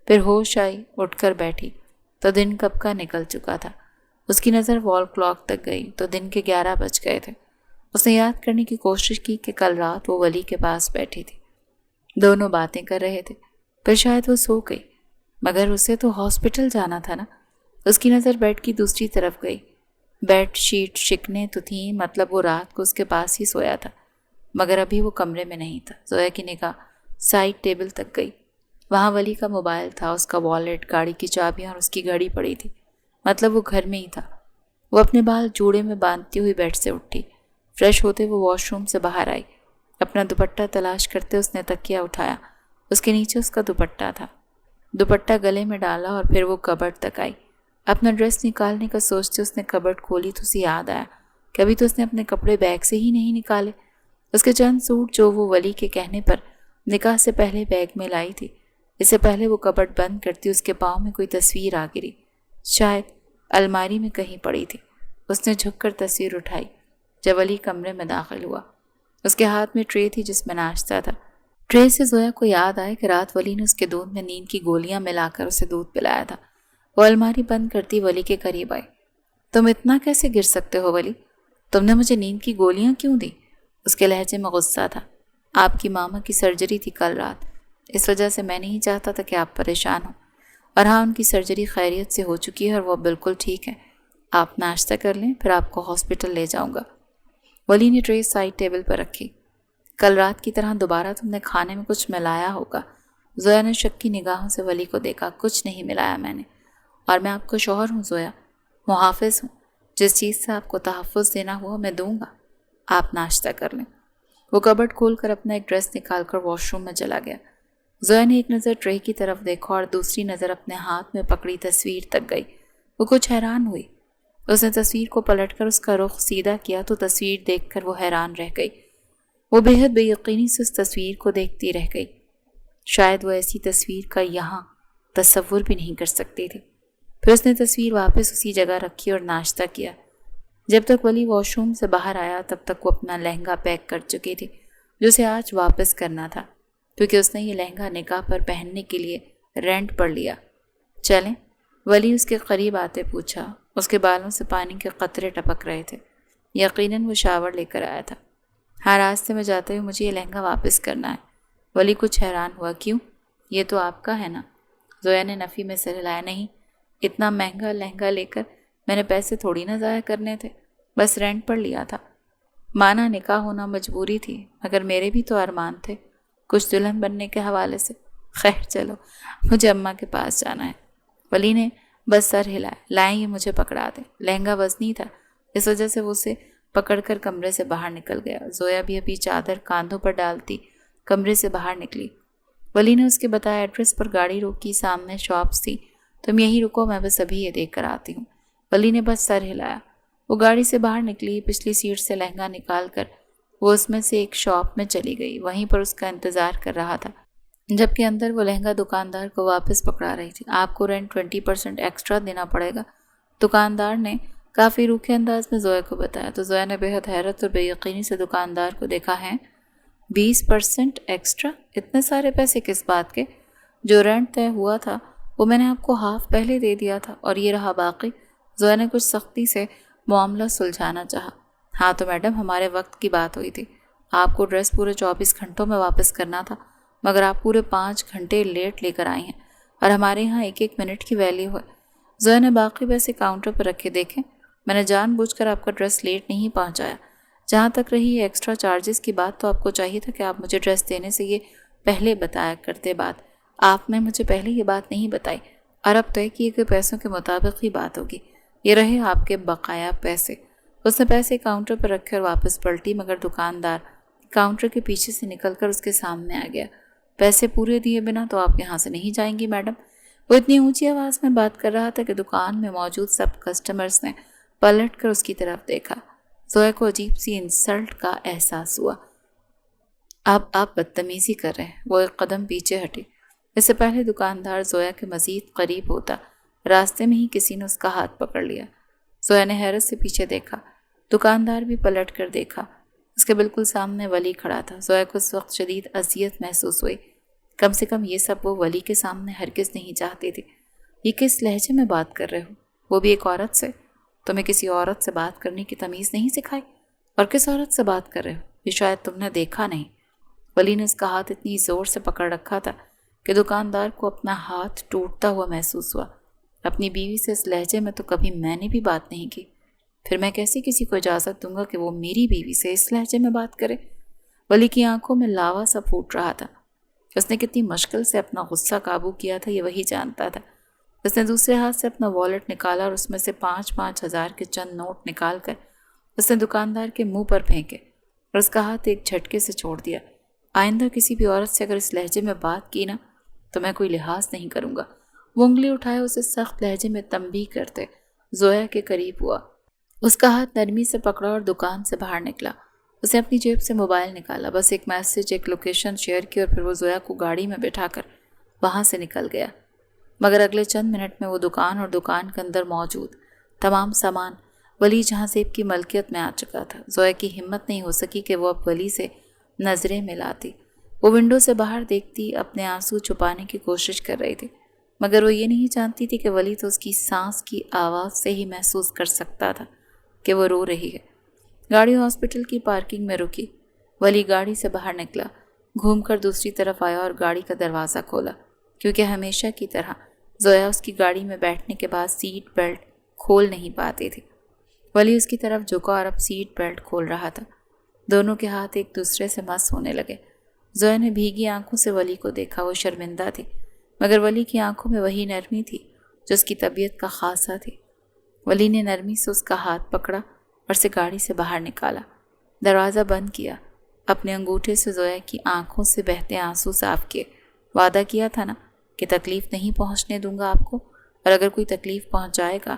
پھر ہوش آئی، اٹھ کر بیٹھی تو دن کب کا نکل چکا تھا۔ اس کی نظر وال کلاک تک گئی تو دن کے 11 بج گئے تھے۔ اس نے یاد کرنے کی کوشش کی کہ کل رات وہ ولی کے پاس بیٹھی تھی، دونوں باتیں کر رہے تھے، پھر شاید وہ سو گئی، مگر اسے تو ہاسپٹل جانا تھا نا۔ اس کی نظر بیڈ کی دوسری طرف گئی۔ بیڈ شیٹ شکنے تو تھیں، مطلب وہ رات کو اس کے پاس ہی سویا تھا، مگر ابھی وہ کمرے میں نہیں تھا۔ زویا کی نگاہ سائڈ ٹیبل تک گئی، وہاں ولی کا موبائل تھا، اس کا والیٹ، گاڑی کی چابیاں اور اس کی گھڑی پڑی تھی، مطلب وہ گھر میں ہی تھا۔ وہ اپنے بال جوڑے میں باندھتی ہوئی بیڈ سے اٹھی، فریش ہوتے وہ واش روم سے باہر آئی۔ اپنا دوپٹہ تلاش کرتے اس نے تکیہ اٹھایا، اس کے نیچے اس کا دوپٹہ تھا۔ دوپٹہ گلے میں ڈالا اور پھر وہ کبرڈ تک آئی۔ اپنا ڈریس نکالنے کا سوچتے اس نے کبرڈ کھولی تو اسے یاد آیا کہ ابھی تو اس نے اپنے کپڑے بیگ سے ہی نہیں نکالے۔ اس کے چند سوٹ جو وہ ولی کے کہنے پر نکاح سے پہلے بیگ میں لائی تھی، اس سے پہلے وہ کبرڈ بند کرتی اس کے پاؤں میں کوئی تصویر آ گری، شاید الماری میں کہیں پڑی تھی۔ اس نے جھک کر تصویر اٹھائی۔ جب ولی کمرے میں داخل ہوا، اس کے ہاتھ میں ٹرے تھی جس میں ناشتہ تھا۔ ٹرے سے زویا کو یاد آئے کہ رات ولی نے اس کے دودھ میں نیند کی گولیاں ملا کر اسے دودھ پلایا تھا۔ وہ الماری بند کرتی ولی کے قریب آئی۔ تم اتنا کیسے گر سکتے ہو ولی؟ تم نے مجھے نیند کی گولیاں کیوں دی؟ اس کے لہجے میں غصہ تھا۔ آپ کی ماما کی سرجری تھی کل رات، اس وجہ سے میں نہیں چاہتا تھا کہ آپ پریشان ہوں، اور ہاں ان کی سرجری خیریت سے ہو چکی ہے اور وہ بالکل ٹھیک ہے۔ آپ ناشتہ کر لیں، پھر آپ کو ہاسپٹل لے جاؤں گا۔ ولی نے ٹرے سائڈ ٹیبل پر رکھی۔ کل رات کی طرح دوبارہ تم نے کھانے میں کچھ ملایا ہوگا۔ زویا نے شک کی نگاہوں سے ولی کو دیکھا۔ کچھ نہیں ملایا میں نے، اور میں آپ کو شوہر ہوں زویا، محافظ ہوں، جس چیز سے آپ کو تحفظ دینا ہوا میں دوں گا۔ آپ ناشتہ کر لیں۔ وہ کبرڈ کھول کر اپنا ایک ڈریس نکال کر واش روم میں چلا گیا۔ زویا نے ایک نظر ٹرے کی طرف دیکھا اور دوسری نظر اپنے ہاتھ میں پکڑی تصویر تک گئی۔ وہ کچھ حیران ہوئی۔ اس نے تصویر کو پلٹ کر اس کا رخ سیدھا کیا تو تصویر دیکھ کر وہ حیران رہ گئی۔ وہ بے حد بے یقینی سے اس تصویر کو دیکھتی رہ گئی۔ شاید وہ ایسی تصویر کا یہاں تصور بھی نہیں کر سکتی تھی۔ پھر اس نے تصویر واپس اسی جگہ رکھی اور ناشتہ کیا۔ جب تک ولی واش روم سے باہر آیا تب تک وہ اپنا لہنگا پیک کر چکی تھی جو اسے آج واپس کرنا تھا، کیونکہ اس نے یہ لہنگا نکاح پر پہننے کے لیے رینٹ پر لیا۔ چلیں؟ ولی اس کے قریب آتے پوچھا۔ اس کے بالوں سے پانی کے قطرے ٹپک رہے تھے، یقیناً وہ شاور لے کر آیا تھا۔ ہاں، راستے میں جاتے ہوئے مجھے یہ لہنگا واپس کرنا ہے۔ ولی کچھ حیران ہوا۔ کیوں؟ یہ تو آپ کا ہے نا؟ زویا نے نفی میں سر ہلایا۔ نہیں، اتنا مہنگا لہنگا لے کر میں نے پیسے تھوڑی نہ ضائع کرنے تھے، بس رینٹ پر لیا تھا۔ مانا نکاح ہونا مجبوری تھی، مگر میرے بھی تو ارمان تھے کچھ دلہن بننے کے حوالے سے۔ خیر چلو، مجھے اماں کے پاس جانا ہے۔ ولی نے بس سر ہلایا۔ لائیں یہ مجھے پکڑا دیں۔ لہنگا وزنی تھا، اس وجہ سے وہ اسے پکڑ کر کمرے سے باہر نکل گیا۔ زویا بھی ابھی چادر کاندھوں پر ڈالتی کمرے سے باہر نکلی۔ ولی نے اس کے بتایا ایڈریس پر گاڑی روکی، سامنے شاپس تھی۔ تم یہیں رکو، میں بس ابھی یہ دیکھ کر آتی ہوں۔ ولی نے بس سر ہلایا۔ وہ گاڑی سے باہر نکلی، پچھلی سیٹ سے لہنگا نکال کر وہ اس میں سے ایک شاپ میں چلی گئی، وہیں پر اس کا انتظار کر رہا تھا، جبکہ اندر وہ لہنگا دکاندار کو واپس پکڑا رہی تھی۔ آپ کو رینٹ 20% ایکسٹرا دینا پڑے گا، دکاندار نے کافی روکھے انداز میں زویا کو بتایا۔ تو زویا نے بے حد حیرت اور بے یقینی سے دکاندار کو دیکھا۔ ہے 20% ایکسٹرا؟ اتنے سارے پیسے کس بات کے؟ جو رینٹ طے ہوا تھا وہ میں نے آپ کو ہاف پہلے دے دیا تھا، اور یہ رہا باقی۔ زویا نے کچھ سختی سے معاملہ سلجھانا چاہا۔ ہاں تو میڈم، ہمارے وقت کی بات ہوئی تھی، آپ کو ڈریس پورے 24 گھنٹوں میں واپس کرنا تھا، مگر آپ پورے 5 گھنٹے لیٹ لے کر آئی ہیں، اور ہمارے یہاں ایک ایک منٹ کی ویلیو ہے۔ زویا نے باقی پیسے کاؤنٹر پر رکھے۔ دیکھیں، میں نے جان بوجھ کر آپ کا ڈریس لیٹ نہیں پہنچایا۔ جہاں تک رہی یہ ایکسٹرا چارجز کی بات، تو آپ کو چاہیے تھا کہ آپ مجھے ڈریس دینے سے یہ پہلے بتایا کرتے۔ بات آپ نے مجھے پہلے یہ بات نہیں بتائی، اور اب طے کیے گئے پیسوں کے مطابق ہی بات ہوگی۔ یہ رہے آپ کے بقایا پیسے۔ اس نے پیسے کاؤنٹر پر رکھے اور واپس پلٹی، مگر دکاندار کاؤنٹر کے پیچھے سے نکل کر اس کے سامنے آ گیا۔ پیسے پورے دیے بنا تو آپ یہاں سے نہیں جائیں گی میڈم، وہ اتنی اونچی آواز میں بات کر رہا تھا کہ دکان میں موجود سب کسٹمرز نے پلٹ کر اس کی طرف دیکھا۔ زویا کو عجیب سی انسلٹ کا احساس ہوا۔ اب آپ بدتمیزی کر رہے ہیں۔ وہ ایک قدم پیچھے ہٹی۔ اس سے پہلے دکاندار زویا کے مزید قریب ہوتا، راستے میں ہی کسی نے اس کا ہاتھ پکڑ لیا۔ زویا نے حیرت سے پیچھے دیکھا۔ دکاندار بھی پلٹ کر دیکھا۔ اس کے بالکل سامنے ولی کھڑا تھا۔ زویا کو اس وقت شدید اذیت محسوس ہوئی۔ کم سے کم یہ سب وہ ولی کے سامنے ہرگز نہیں چاہتی تھی۔ یہ کس لہجے میں بات کر رہے ہو؟ وہ بھی ایک عورت سے؟ تمہیں کسی عورت سے بات کرنے کی تمیز نہیں سکھائی؟ اور کس عورت سے بات کر رہے ہو؟ یہ شاید تم نے دیکھا نہیں۔ ولی نے اس کا ہاتھ اتنی زور سے پکڑ رکھا تھا کہ دکاندار کو اپنا ہاتھ ٹوٹتا ہوا محسوس ہوا۔ اپنی بیوی سے اس لہجے میں تو کبھی میں نے بھی بات نہیں کی، پھر میں کیسے کسی کو اجازت دوں گا کہ وہ میری بیوی سے اس لہجے میں بات کرے؟ ولی کی آنکھوں میں لاوا سا پھوٹ رہا تھا۔ اس نے کتنی مشکل سے اپنا غصہ قابو کیا تھا یہ وہی جانتا تھا۔ اس نے دوسرے ہاتھ سے اپنا والٹ نکالا اور اس میں سے 5,000 کے چند نوٹ نکال کر اس نے دکاندار کے منہ پر پھینکے اور اس کا ہاتھ ایک جھٹکے سے چھوڑ دیا۔ آئندہ کسی بھی عورت سے اگر اس لہجے میں بات کی نا تو میں کوئی لحاظ نہیں کروں گا۔ وہ انگلی اٹھائے اسے سخت لہجے میں تنبیہ کرتے زویا کے قریب ہوا۔ اس کا ہاتھ نرمی سے پکڑا اور دکان سے باہر نکلا۔ اس نے اپنی جیب سے موبائل نکالا، بس ایک میسج، ایک لوکیشن شیئر کی اور پھر وہ زویا کو گاڑی میں بٹھا کر وہاں سے نکل گیا۔ مگر اگلے چند منٹ میں وہ دکان اور دکان کے اندر موجود تمام سامان ولی جہاں زیب کی ملکیت میں آ چکا تھا۔ زویا کی ہمت نہیں ہو سکی کہ وہ اب ولی سے نظریں ملاتی۔ وہ ونڈو سے باہر دیکھتی اپنے آنسو چھپانے کی کوشش کر رہی تھی، مگر وہ یہ نہیں جانتی تھی کہ ولی تو اس کی سانس کی آواز سے ہی محسوس کر سکتا تھا کہ وہ رو رہی ہے۔ گاڑی ہاسپٹل کی پارکنگ میں رکی۔ ولی گاڑی سے باہر نکلا، گھوم کر دوسری طرف آیا اور گاڑی کا دروازہ کھولا، کیونکہ ہمیشہ کی طرح زویا اس کی گاڑی میں بیٹھنے کے بعد سیٹ بیلٹ کھول نہیں پاتی تھی۔ ولی اس کی طرف جھکا اور اب سیٹ بیلٹ کھول رہا تھا۔ دونوں کے ہاتھ ایک دوسرے سے مس ہونے لگے۔ زویا نے بھیگی آنکھوں سے ولی کو دیکھا۔ وہ شرمندہ تھی، مگر ولی کی آنکھوں میں وہی نرمی تھی جو اس کی طبیعت کا خاصہ تھی۔ ولی نے نرمی سے اس کا ہاتھ پکڑا اور اسے گاڑی سے باہر نکالا، دروازہ بند کیا، اپنے انگوٹھے سے زویا کی آنکھوں سے بہتے آنسو صاف کیے۔ وعدہ کیا تھا نا کہ تکلیف نہیں پہنچنے دوں گا آپ کو، اور اگر کوئی تکلیف پہنچائے گا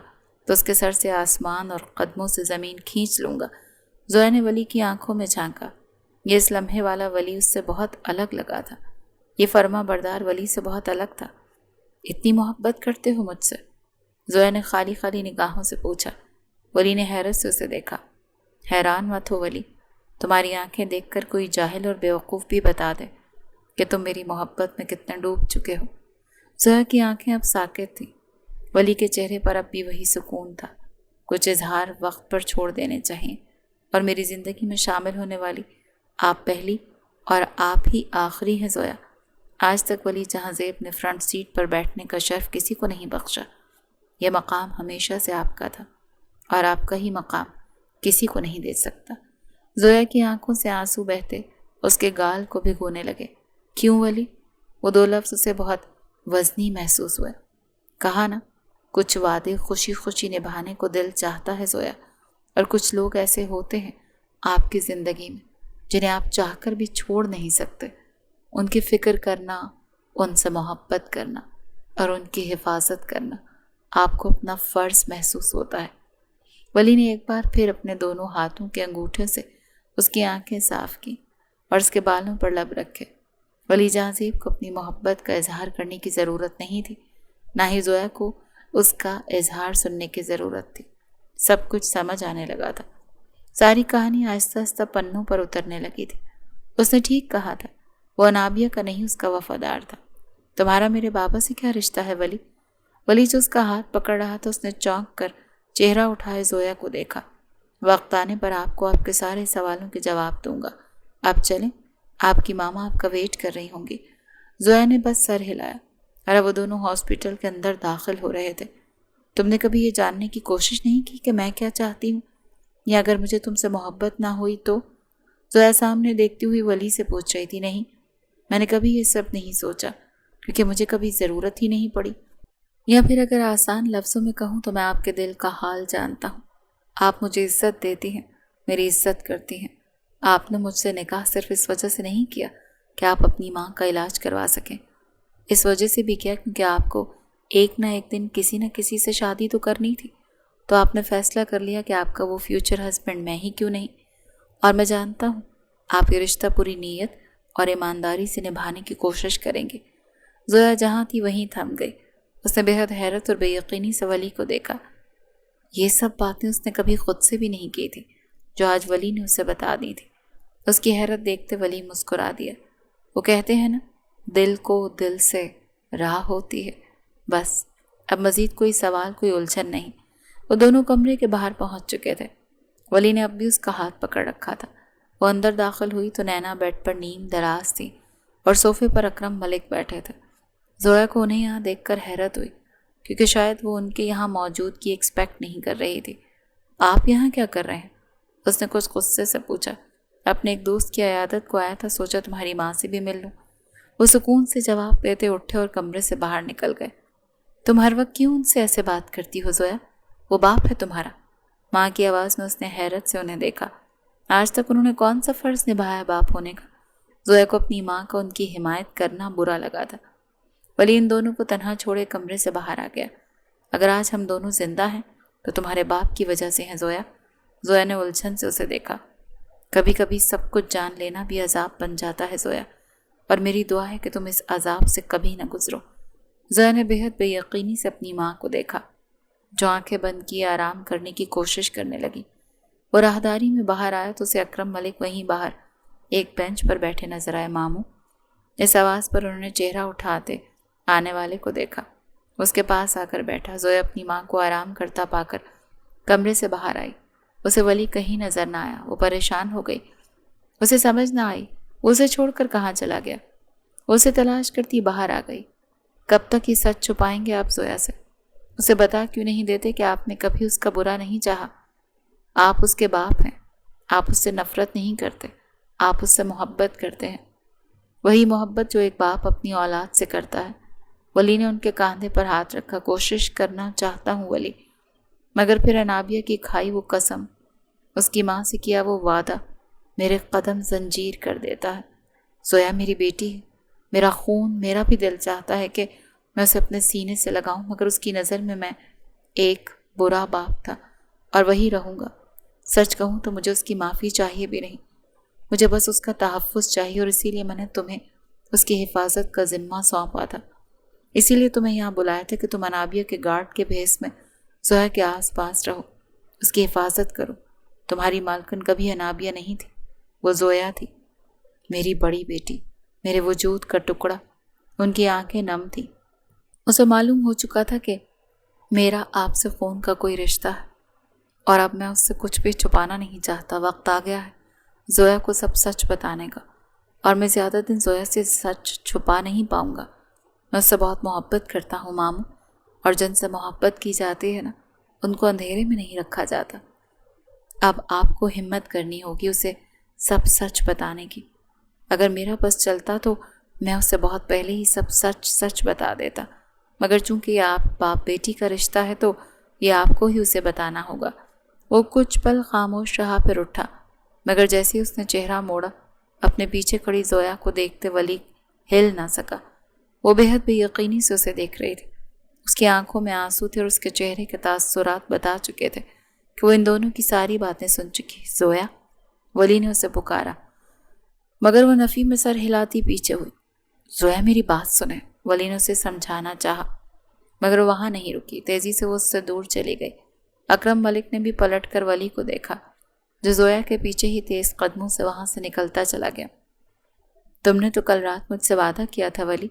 تو اس کے سر سے آسمان اور قدموں سے زمین کھینچ لوں گا۔ زویا نے ولی کی آنکھوں میں جھانکا۔ یہ اس لمحے والا ولی اس سے بہت الگ لگا تھا۔ یہ فرما بردار ولی سے بہت الگ تھا۔ اتنی محبت کرتے ہو مجھ سے؟ زویا نے خالی خالی نگاہوں سے پوچھا۔ ولی نے حیرت سے اسے دیکھا۔ حیران مت ہو ولی، تمہاری آنکھیں دیکھ کر کوئی جاہل اور بیوقوف بھی بتا دے کہ تم میری محبت میں کتنے ڈوب چکے ہو۔ زویا کی آنکھیں اب ساکت تھیں۔ ولی کے چہرے پر اب بھی وہی سکون تھا۔ کچھ اظہار وقت پر چھوڑ دینے چاہیے، اور میری زندگی میں شامل ہونے والی آپ پہلی اور آپ ہی آخری ہیں زویا۔ آج تک ولی جہاں زیب نے فرنٹ سیٹ پر بیٹھنے کا شرف کسی کو نہیں بخشا۔ یہ مقام ہمیشہ سے آپ کا تھا، اور آپ کا ہی مقام کسی کو نہیں دے سکتا۔ زویا کی آنکھوں سے آنسو بہتے اس کے گال کو بھگونے لگے۔ کیوں ولی؟ وہ دو لفظ اسے بہت وزنی محسوس ہوئے۔ کہا نا، کچھ وعدے خوشی خوشی نبھانے کو دل چاہتا ہے زویا، اور کچھ لوگ ایسے ہوتے ہیں آپ کی زندگی میں جنہیں آپ چاہ کر بھی چھوڑ نہیں سکتے۔ ان کی فکر کرنا، ان سے محبت کرنا اور ان کی حفاظت کرنا آپ کو اپنا فرض محسوس ہوتا ہے۔ ولی نے ایک بار پھر اپنے دونوں ہاتھوں کے انگوٹھے سے اس کی آنکھیں صاف کی اور اس کے بالوں پر لب رکھے۔ ولی جہاں زیب کو اپنی محبت کا اظہار کرنے کی ضرورت نہیں تھی، نہ ہی زویا کو اس کا اظہار سننے کی ضرورت تھی۔ سب کچھ سمجھ آنے لگا تھا۔ ساری کہانی آہستہ آہستہ پنوں پر اترنے لگی تھی۔ اس نے ٹھیک کہا تھا، وہ انابیہ کا نہیں اس کا وفادار تھا۔ تمہارا میرے بابا سے کیا رشتہ ہے ولی؟ ولی جو اس کا ہاتھ پکڑ رہا تھا، اس نے چونک کر چہرہ اٹھائے زویا کو دیکھا۔ وقت آنے پر آپ کو آپ کے سارے سوالوں کے جواب دوں گا۔ آپ چلیں، آپ کی ماما آپ کا ویٹ کر رہی ہوں گی۔ زویا نے بس سر ہلایا، اور وہ دونوں ہاسپٹل کے اندر داخل ہو رہے تھے۔ تم نے کبھی یہ جاننے کی کوشش نہیں کی کہ میں کیا چاہتی ہوں، یا اگر مجھے تم سے محبت نہ ہوئی تو؟ زویا سامنے دیکھتی ہوئی ولی سے پوچھ رہی تھی۔ نہیں، میں نے کبھی یہ سب نہیں سوچا، کیونکہ مجھے کبھی ضرورت ہی نہیں پڑی۔ یا پھر اگر آسان لفظوں میں کہوں تو میں آپ کے دل کا حال جانتا ہوں۔ آپ مجھے عزت دیتی ہیں، میری عزت کرتی ہیں۔ آپ نے مجھ سے نکاح صرف اس وجہ سے نہیں کیا کہ آپ اپنی ماں کا علاج کروا سکیں، اس وجہ سے بھی کیا کیونکہ آپ کو ایک نہ ایک دن کسی نہ کسی سے شادی تو کرنی تھی، تو آپ نے فیصلہ کر لیا کہ آپ کا وہ فیوچر ہسبینڈ میں ہی کیوں نہیں، اور میں جانتا ہوں آپ یہ رشتہ پوری نیت اور ایمانداری سے نبھانے کی کوشش کریں گے۔ زویا جہاں تھی وہیں تھم گئی۔ اس نے بے حد حیرت اور بے یقینی سے ولی کو دیکھا۔ یہ سب باتیں اس نے کبھی خود سے بھی نہیں کی تھی جو آج ولی نے اسے بتا دی تھی۔ اس کی حیرت دیکھتے ولی مسکرا دیا۔ وہ کہتے ہیں نا، دل کو دل سے راہ ہوتی ہے۔ بس اب مزید کوئی سوال، کوئی الجھن نہیں۔ وہ دونوں کمرے کے باہر پہنچ چکے تھے۔ ولی نے اب بھی اس کا ہاتھ پکڑ رکھا تھا۔ وہ اندر داخل ہوئی تو نینا بیڈ پر نیم دراز تھی اور صوفے پر اکرم ملک بیٹھے تھے۔ زویا کو انہیں یہاں دیکھ کر حیرت ہوئی، کیونکہ شاید وہ ان کے یہاں موجود کی ایکسپیکٹ نہیں کر رہی تھی۔ آپ یہاں کیا کر رہے ہیں؟ اس نے کچھ غصے سے پوچھا۔ اپنے ایک دوست کی عیادت کو آیا تھا، سوچا تمہاری ماں سے بھی مل لوں۔ وہ سکون سے جواب دیتے اٹھے اور کمرے سے باہر نکل گئے۔ تم ہر وقت کیوں ان سے ایسے بات کرتی ہو زویا؟ وہ باپ ہے تمہارا؟ ماں کی آواز میں اس نے حیرت سے انہیں دیکھا۔ آج تک انہوں نے کون سا فرض نبھایا باپ ہونے کا؟ زویا کو اپنی ماں کا ان کی حمایت کرنا برا لگا تھا۔ ولی ان دونوں کو تنہا چھوڑے کمرے سے باہر آ گیا۔ اگر آج ہم دونوں زندہ ہیں تو تمہارے باپ کی وجہ سے ہیں زویا۔ زویا نے الجھن سے اسے دیکھا۔ کبھی کبھی سب کچھ جان لینا بھی عذاب بن جاتا ہے زویا، اور میری دعا ہے کہ تم اس عذاب سے کبھی نہ گزرو۔ زویا نے بے حد بے یقینی سے اپنی ماں کو دیکھا جو آنکھیں بند کیے آرام کرنے کی کوشش کرنے لگی۔ وہ راہداری میں باہر آیا تو اسے اکرم ملک وہیں باہر ایک بینچ پر بیٹھے نظر آئے۔ ماموں، اس آواز پر انہوں نے چہرہ اٹھاتے آنے والے کو دیکھا۔ اس کے پاس آ کر بیٹھا۔ زویا اپنی ماں کو آرام کرتا پا کر کمرے سے باہر آئی۔ اسے ولی کہیں نظر نہ آیا۔ وہ پریشان ہو گئی۔ اسے سمجھ نہ آئی وہ اسے چھوڑ کر کہاں چلا گیا۔ وہ اسے تلاش کرتی باہر آ گئی۔ کب تک یہ سچ چھپائیں گے آپ زویا سے؟ اسے بتا کیوں نہیں دیتے کہ آپ نے کبھی اس کا برا نہیں چاہا؟ آپ اس کے باپ ہیں۔ آپ اس سے نفرت نہیں کرتے، آپ اس سے محبت کرتے ہیں، وہی محبت جو ایک باپ اپنی اولاد سے کرتا ہے۔ ولی نے ان کے کاندھے پر ہاتھ رکھا۔ کوشش کرنا چاہتا ہوں ولی، مگر پھر انابیہ کی کھائی وہ قسم، اس کی ماں سے کیا وہ وعدہ میرے قدم زنجیر کر دیتا ہے۔ زویا میری بیٹی ہے، میرا خون، میرا بھی دل چاہتا ہے کہ میں اسے اپنے سینے سے لگاؤں، مگر اس کی نظر میں ایک برا باپ تھا اور وہی رہوں گا۔ سچ کہوں تو مجھے اس کی معافی چاہیے بھی نہیں، مجھے بس اس کا تحفظ چاہیے، اور اسی لیے میں نے تمہیں اس کی حفاظت کا ذمہ سونپا تھا۔ اسی لیے تمہیں یہاں بلایا تھا کہ تم انابیہ کے گارڈ کے بھیس میں زویا کے آس پاس رہو، اس کی حفاظت کرو۔ تمہاری مالکن کبھی انابیہ نہیں تھی، وہ زویا تھی، میری بڑی بیٹی، میرے وجود کا ٹکڑا۔ ان کی آنکھیں نم تھیں۔ اسے معلوم ہو چکا تھا کہ میرا آپ سے خون کا کوئی رشتہ ہے، اور اب میں اس سے کچھ بھی چھپانا نہیں چاہتا۔ وقت آ گیا ہے زویا کو سب سچ بتانے کا، اور میں زیادہ دن زویا سے سچ چھپا نہیں پاؤں گا۔ میں اس سے بہت محبت کرتا ہوں ماموں، اور جن سے محبت کی جاتی ہے نا، ان کو اندھیرے میں نہیں رکھا جاتا۔ اب آپ کو ہمت کرنی ہوگی اسے سب سچ بتانے کی۔ اگر میرا بس چلتا تو میں اسے بہت پہلے ہی سب سچ بتا دیتا، مگر چونکہ یہ آپ باپ بیٹی کا رشتہ ہے تو یہ آپ کو ہی اسے بتانا ہوگا۔ وہ کچھ پل خاموش رہا، پھر اٹھا، مگر جیسے اس نے چہرہ موڑا، اپنے پیچھے کھڑی زویا کو دیکھتے ولی ہل نہ سکا۔ وہ بے حد بے یقینی سے اسے دیکھ رہی تھی۔ اس کی آنکھوں میں آنسو تھے اور اس کے چہرے کے تاثرات بتا چکے تھے کہ وہ ان دونوں کی ساری باتیں سن چکی۔ زویا، ولی نے اسے پکارا، مگر وہ نفی میں سر ہلاتی پیچھے ہوئی۔ زویا میری بات سنیں، ولی نے اسے سمجھانا چاہا، مگر وہاں نہیں رکی۔ تیزی سے وہ اس سے دور چلی گئی۔ اکرم ملک نے بھی پلٹ کر ولی کو دیکھا جو زویا کے پیچھے ہی تیز قدموں سے وہاں سے نکلتا چلا گیا۔ تم نے تو کل رات مجھ سے وعدہ کیا تھا ولی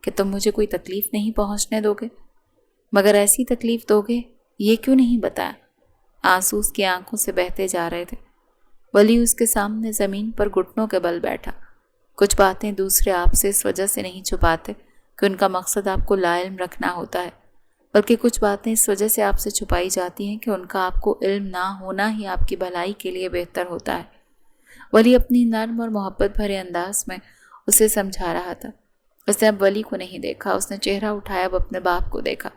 کہ تم مجھے کوئی تکلیف نہیں پہنچنے دو گے، مگر ایسی تکلیف دو گے یہ کیوں نہیں بتایا؟ آنسو اس کی آنکھوں سے بہتے جا رہے تھے۔ ولی اس کے سامنے زمین پر گھٹنوں کے بل بیٹھا۔ کچھ باتیں دوسرے آپ سے اس وجہ سے نہیں چھپاتے کہ ان کا مقصد آپ کو لا علم رکھنا ہوتا ہے، بلکہ کچھ باتیں اس وجہ سے آپ سے چھپائی جاتی ہیں کہ ان کا آپ کو علم نہ ہونا ہی آپ کی بھلائی کے لیے بہتر ہوتا ہے۔ ولی اپنی نرم اور محبت بھرے انداز میں اسے سمجھا رہا تھا۔ اس نے اب ولی کو نہیں دیکھا، اس نے چہرہ اٹھایا، اب اپنے باپ کو دیکھا۔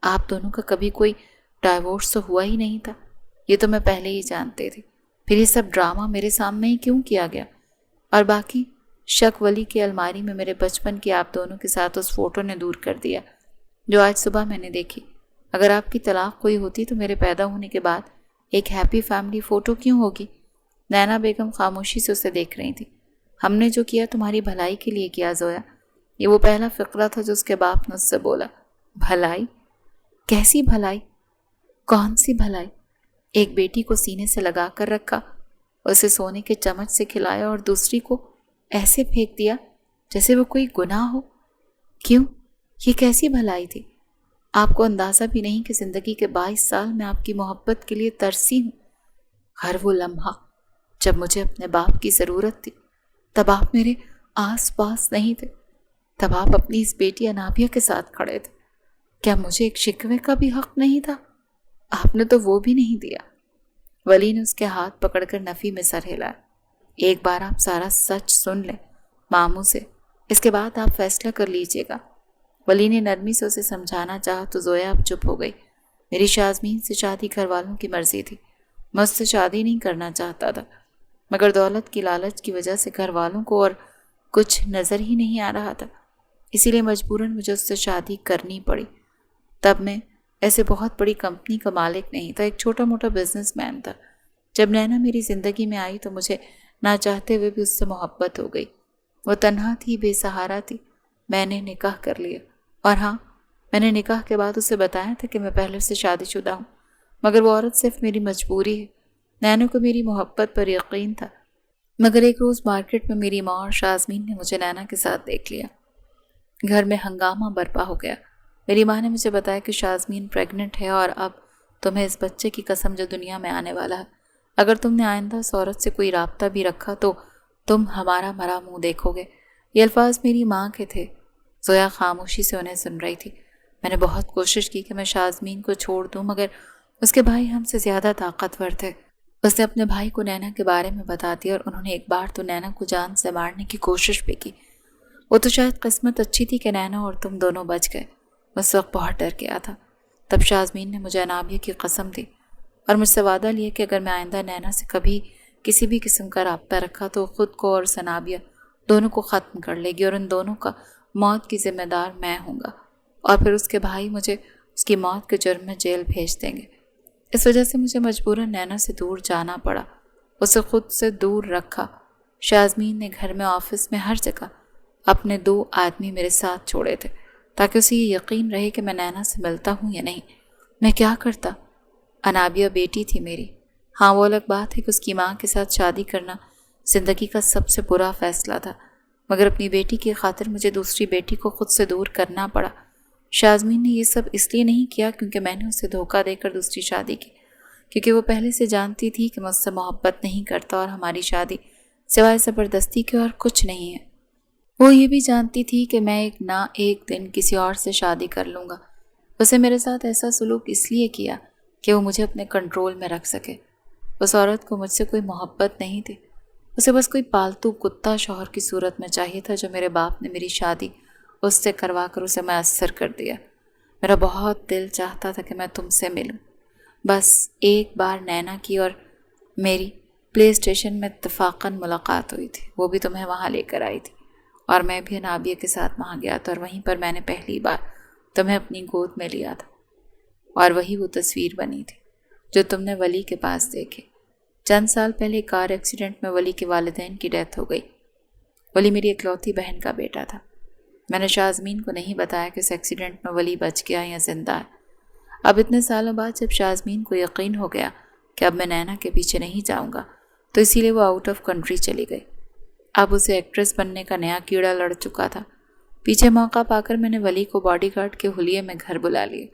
آپ دونوں کا کبھی کوئی ڈائیورس تو ہوا ہی نہیں تھا، یہ تو میں پہلے ہی جانتے تھے، پھر یہ سب ڈرامہ میرے سامنے ہی کیوں کیا گیا؟ اور باقی شک ولی کی الماری میں میرے بچپن کی آپ دونوں کے ساتھ اس فوٹو نے دور کر دیا۔ جو آج صبح میں نے دیکھی۔ اگر آپ کی طلاق ہوئی ہوتی تو میرے پیدا ہونے کے بعد ایک ہیپی فیملی فوٹو کیوں ہوگی؟ نینا بیگم خاموشی سے اسے دیکھ رہی تھی۔ ہم نے جو کیا تمہاری بھلائی کے لیے کیا زویا۔ یہ وہ پہلا فقرہ تھا جو اس کے باپ نے اس سے بولا۔ بھلائی؟ کیسی بھلائی؟ کون سی بھلائی؟ ایک بیٹی کو سینے سے لگا کر رکھا، اسے سونے کے چمچ سے کھلایا اور دوسری کو ایسے پھینک دیا جیسے وہ کوئی گناہ ہو۔ کیوں؟ یہ کیسی بھلائی تھی؟ آپ کو اندازہ بھی نہیں کہ زندگی کے 22 سال میں آپ کی محبت کے لیے ترسی ہوں۔ ہر وہ لمحہ جب مجھے اپنے باپ کی ضرورت تھی تب آپ میرے آس پاس نہیں تھے، تب آپ اپنی اس بیٹی انابیہ کے ساتھ کھڑے تھے۔ کیا مجھے ایک شکوے کا بھی حق نہیں تھا؟ آپ نے تو وہ بھی نہیں دیا۔ ولی نے اس کے ہاتھ پکڑ کر نفی میں سر ہلایا۔ ایک بار آپ سارا سچ سن لیں ماموں سے، اس کے بعد آپ فیصلہ کر لیجئے گا۔ ولی نے نرمی سے اسے سمجھانا چاہا تو زویا اب چپ ہو گئی۔ میری شازمین سے شادی گھر والوں کی مرضی تھی، میں اس سے شادی نہیں کرنا چاہتا تھا، مگر دولت کی لالچ کی وجہ سے گھر والوں کو اور کچھ نظر ہی نہیں آ رہا تھا، اسی لیے مجبوراً مجھے اس سے شادی کرنی پڑی۔ تب میں ایسے بہت بڑی کمپنی کا مالک نہیں تھا، ایک چھوٹا موٹا بزنس مین تھا۔ جب نینا میری زندگی میں آئی تو مجھے نہ چاہتے ہوئے بھی اس سے محبت ہو گئی۔ وہ تنہا تھی، بے سہارا تھی، میں نے نکاح کر لیا۔ اور ہاں، میں نے نکاح کے بعد اسے بتایا تھا کہ میں پہلے سے شادی شدہ ہوں، مگر وہ عورت صرف میری مجبوری ہے۔ نینا کو میری محبت پر یقین تھا، مگر ایک روز مارکیٹ میں میری ماں اور شازمین نے مجھے نینا کے ساتھ دیکھ لیا۔ گھر میں ہنگامہ برپا ہو گیا۔ میری ماں نے مجھے بتایا کہ شازمین پریگننٹ ہے اور اب تمہیں اس بچے کی قسم جو دنیا میں آنے والا ہے، اگر تم نے آئندہ اس عورت سے کوئی رابطہ بھی رکھا تو تم ہمارا مرا منہ دیکھو گے۔ یہ الفاظ میری ماں کے تھے۔ زویا خاموشی سے انہیں سن رہی تھی۔ میں نے بہت کوشش کی کہ میں شازمین کو چھوڑ دوں، مگر اس کے بھائی ہم سے زیادہ طاقتور تھے۔ اس نے اپنے بھائی کو نینا کے بارے میں بتا دیا اور انہوں نے ایک بار تو نینا کو جان سے مارنے کی کوشش بھی کی۔ وہ تو شاید قسمت اچھی تھی کہ نینا اور تم دونوں بچ گئے۔ اس وقت بہت ڈر گیا تھا۔ تب شازمین نے مجھے انابیہ کی قسم دی اور مجھ سے وعدہ لیا کہ اگر میں آئندہ نینا سے کبھی کسی بھی قسم کا رابطہ رکھا تو خود کو اور انابیہ دونوں کو ختم کر لے گی اور ان دونوں کا موت کی ذمہ دار میں ہوں گا، اور پھر اس کے بھائی مجھے اس کی موت کے جرم میں جیل بھیج دیں گے۔ اس وجہ سے مجھے مجبوراً نینا سے دور جانا پڑا، اسے خود سے دور رکھا۔ شازمین نے گھر میں، آفس میں، ہر جگہ اپنے 2 آدمی میرے ساتھ چھوڑے تھے تاکہ اسے یہ یقین رہے کہ میں نینا سے ملتا ہوں یا نہیں۔ میں کیا کرتا؟ انابیہ بیٹی تھی میری۔ ہاں، وہ الگ بات ہے کہ اس کی ماں کے ساتھ شادی کرنا زندگی کا سب سے برا فیصلہ تھا، مگر اپنی بیٹی کی خاطر مجھے دوسری بیٹی کو خود سے دور کرنا پڑا۔ شازمین نے یہ سب اس لیے نہیں کیا کیونکہ میں نے اسے دھوکہ دے کر دوسری شادی کی، کیونکہ وہ پہلے سے جانتی تھی کہ میں اس سے محبت نہیں کرتا اور ہماری شادی سوائے زبردستی کے اور کچھ نہیں ہے۔ وہ یہ بھی جانتی تھی کہ میں ایک دن کسی اور سے شادی کر لوں گا۔ اسے میرے ساتھ ایسا سلوک اس لیے کیا کہ وہ مجھے اپنے کنٹرول میں رکھ سکے۔ اس عورت کو مجھ سے کوئی محبت نہیں تھی، اسے بس کوئی پالتو کتا شوہر کی صورت میں چاہیے تھا جو میرے باپ نے میری شادی اس سے کروا کر اسے میسر کر دیا۔ میرا بہت دل چاہتا تھا کہ میں تم سے ملوں۔ بس ایک بار نینا کی اور میری پلے اسٹیشن میں اتفاقاً ملاقات ہوئی تھی، وہ بھی تمہیں وہاں لے کر آئی تھی، اور میں بھی انابیہ کے ساتھ وہاں گیا تھا، اور وہیں پر میں نے پہلی بار تمہیں اپنی گود میں لیا تھا، اور وہی وہ تصویر بنی تھی جو تم نے ولی کے پاس دیکھی۔ چند سال پہلے کار ایکسیڈنٹ میں ولی کے والدین کی ڈیتھ ہو گئی۔ ولی میری اکلوتی بہن کا بیٹا تھا۔ میں نے شازمین کو نہیں بتایا کہ اس ایکسیڈنٹ میں ولی بچ گیا یا زندہ ہے۔ اب اتنے سالوں بعد جب شازمین کو یقین ہو گیا کہ اب میں نینا کے پیچھے نہیں جاؤں گا تو اسی لیے وہ آؤٹ آف کنٹری چلی گئی۔ اب اسے ایکٹریس بننے کا نیا کیڑا لڑ چکا تھا۔ پیچھے موقع پا کر میں نے ولی کو باڈی گارڈ کے حلیے میں گھر بلا لیا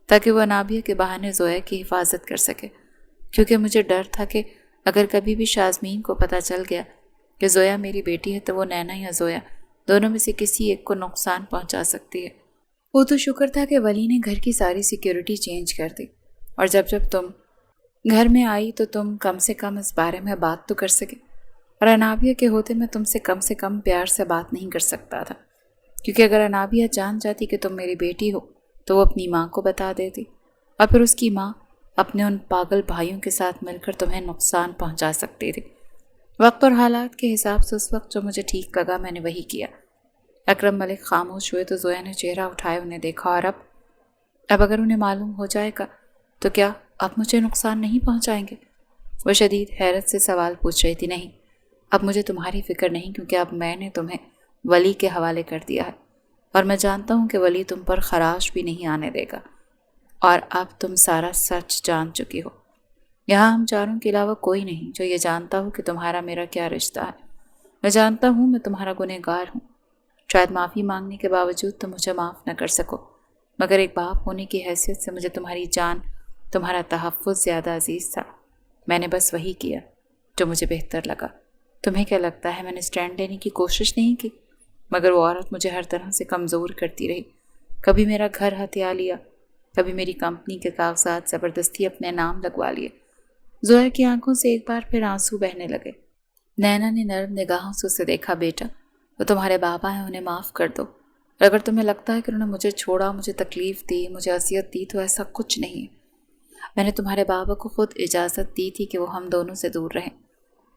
تاکہ وہ انابیہ کے بہانے زویا کی حفاظت کر سکے، کیونکہ مجھے ڈر تھا کہ اگر کبھی بھی شازمین کو پتہ چل گیا کہ زویا میری بیٹی ہے تو وہ نینا یا زویا دونوں میں سے کسی ایک کو نقصان پہنچا سکتی ہے۔ وہ تو شکر تھا کہ ولی نے گھر کی ساری سیکیورٹی چینج کر دی، اور جب تم گھر میں آئی تو تم کم سے کم اس بارے میں بات تو کر سکے، اور انابیہ کے ہوتے میں تم سے کم پیار سے بات نہیں کر سکتا تھا، کیونکہ اگر انابیہ جان جاتی کہ تم میری بیٹی ہو تو وہ اپنی ماں کو بتا دیتی، اور پھر اس کی ماں اپنے ان پاگل بھائیوں کے ساتھ مل کر تمہیں نقصان پہنچا سکتی تھی۔ وقت اور حالات کے حساب سے اس وقت جو مجھے ٹھیک لگا میں نے وہی کیا۔ اکرم ملک خاموش ہوئے تو زویا نے چہرہ اٹھائے انہیں دیکھا، اور اب اب اگر انہیں معلوم ہو جائے گا تو کیا آپ مجھے نقصان نہیں پہنچائیں گے؟ وہ شدید حیرت سے سوال پوچھ رہی تھی۔ نہیں، اب مجھے تمہاری فکر نہیں، کیونکہ اب میں نے تمہیں ولی کے حوالے کر دیا ہے، اور میں جانتا ہوں کہ ولی تم پر خراش بھی نہیں آنے دے گا، اور اب تم سارا سچ جان چکی ہو۔ یہاں ہم چاروں کے علاوہ کوئی نہیں جو یہ جانتا ہو کہ تمہارا میرا کیا رشتہ ہے۔ میں جانتا ہوں میں تمہارا گنہگار ہوں، شاید معافی مانگنے کے باوجود تم مجھے معاف نہ کر سکو، مگر ایک باپ ہونے کی حیثیت سے مجھے تمہاری جان، تمہارا تحفظ زیادہ عزیز تھا۔ میں نے بس وہی کیا جو مجھے بہتر لگا۔ تمہیں کیا لگتا ہے میں نے اسٹینڈ لینے کی کوشش نہیں کی؟ مگر وہ عورت مجھے ہر طرح سے کمزور کرتی رہی، کبھی میرا گھر ہتھیا لیا، کبھی میری کمپنی کے کاغذات زبردستی اپنے نام لگوا لیے۔ زویا کی آنکھوں سے ایک بار پھر آنسو بہنے لگے۔ نینا نے نرم نگاہوں سے اسے دیکھا۔ بیٹا، وہ تمہارے بابا ہیں، انہیں معاف کر دو، اور اگر تمہیں لگتا ہے کہ انہوں نے مجھے چھوڑا، مجھے تکلیف دی، مجھے اذیت دی، تو ایسا کچھ نہیں ہے۔ میں نے تمہارے بابا کو خود اجازت دی تھی کہ وہ ہم دونوں سے دور رہیں۔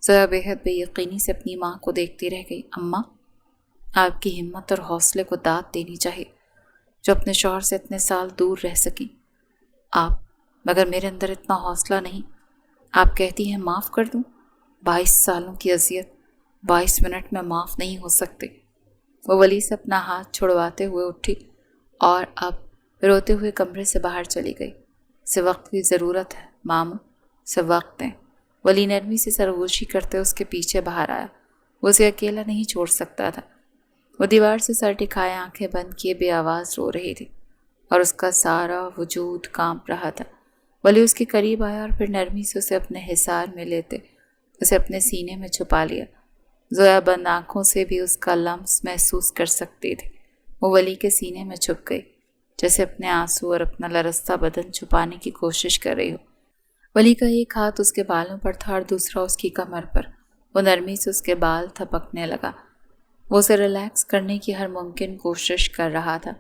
زویا بے حد بے یقینی سے اپنی ماں کو دیکھتی رہ گئی۔ اماں، آپ کی ہمت اور حوصلے کو داد دینی چاہیے، جو اپنے شوہر سے اتنے سال دور رہ سکیں۔ آپ، مگر میرے اندر اتنا حوصلہ نہیں۔ آپ کہتی ہیں معاف کر دوں؟ 22 سالوں کی اذیت 22 منٹ میں معاف نہیں ہو سکتے۔ وہ ولی سے اپنا ہاتھ چھڑواتے ہوئے اٹھی اور اب روتے ہوئے کمرے سے باہر چلی گئی۔ اسے وقت کی ضرورت ہے ماموں، اسے وقت دیں۔ ولی نرمی سے سرگوشی کرتے اس کے پیچھے باہر آیا۔ وہ اسے اکیلا نہیں چھوڑ سکتا تھا۔ وہ دیوار سے سر ٹکائے آنکھیں بند کیے بے آواز رو رہی تھی، اور اس کا سارا وجود کانپ رہا تھا۔ ولی اس کے قریب آیا اور پھر نرمی سے اسے اپنے حصار میں لیتے اسے اپنے سینے میں چھپا لیا۔ زویا بند آنکھوں سے بھی اس کا لمس محسوس کر سکتی تھی۔ وہ ولی کے سینے میں چھپ گئی، جیسے اپنے آنسو اور اپنا لرزتا بدن چھپانے کی کوشش کر رہی ہو۔ ولی کا ایک ہاتھ اس کے بالوں پر تھا اور دوسرا اس کی کمر پر۔ وہ نرمی سے اس کے بال تھپکنے لگا۔ وہ اسے ریلیکس کرنے کی ہر ممکن کوشش کر رہا تھا۔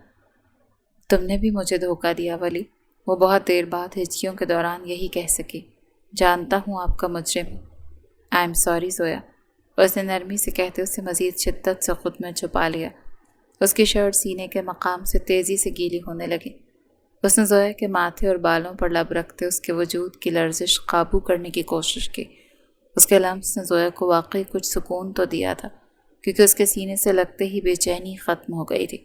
تم نے بھی مجھے دھوکہ دیا ولی، وہ بہت دیر بعد ہچکیوں کے دوران یہی کہہ سکی۔ جانتا ہوں آپ کا مجرم ہوں۔ آئی ایم سوری زویا، اور اس نے نرمی سے کہتے اسے مزید شدت سے خود میں چھپا لیا۔ اس کی شرٹ سینے کے مقام سے تیزی سے گیلی ہونے لگی۔ اس نے زویا کے ماتھے اور بالوں پر لب رکھتے اس کے وجود کی لرزش قابو کرنے کی کوشش کی۔ اس کے لمس نے زویا کو واقعی کچھ سکون تو دیا تھا، کیونکہ اس کے سینے سے لگتے ہی بے چینی ختم ہو گئی تھی۔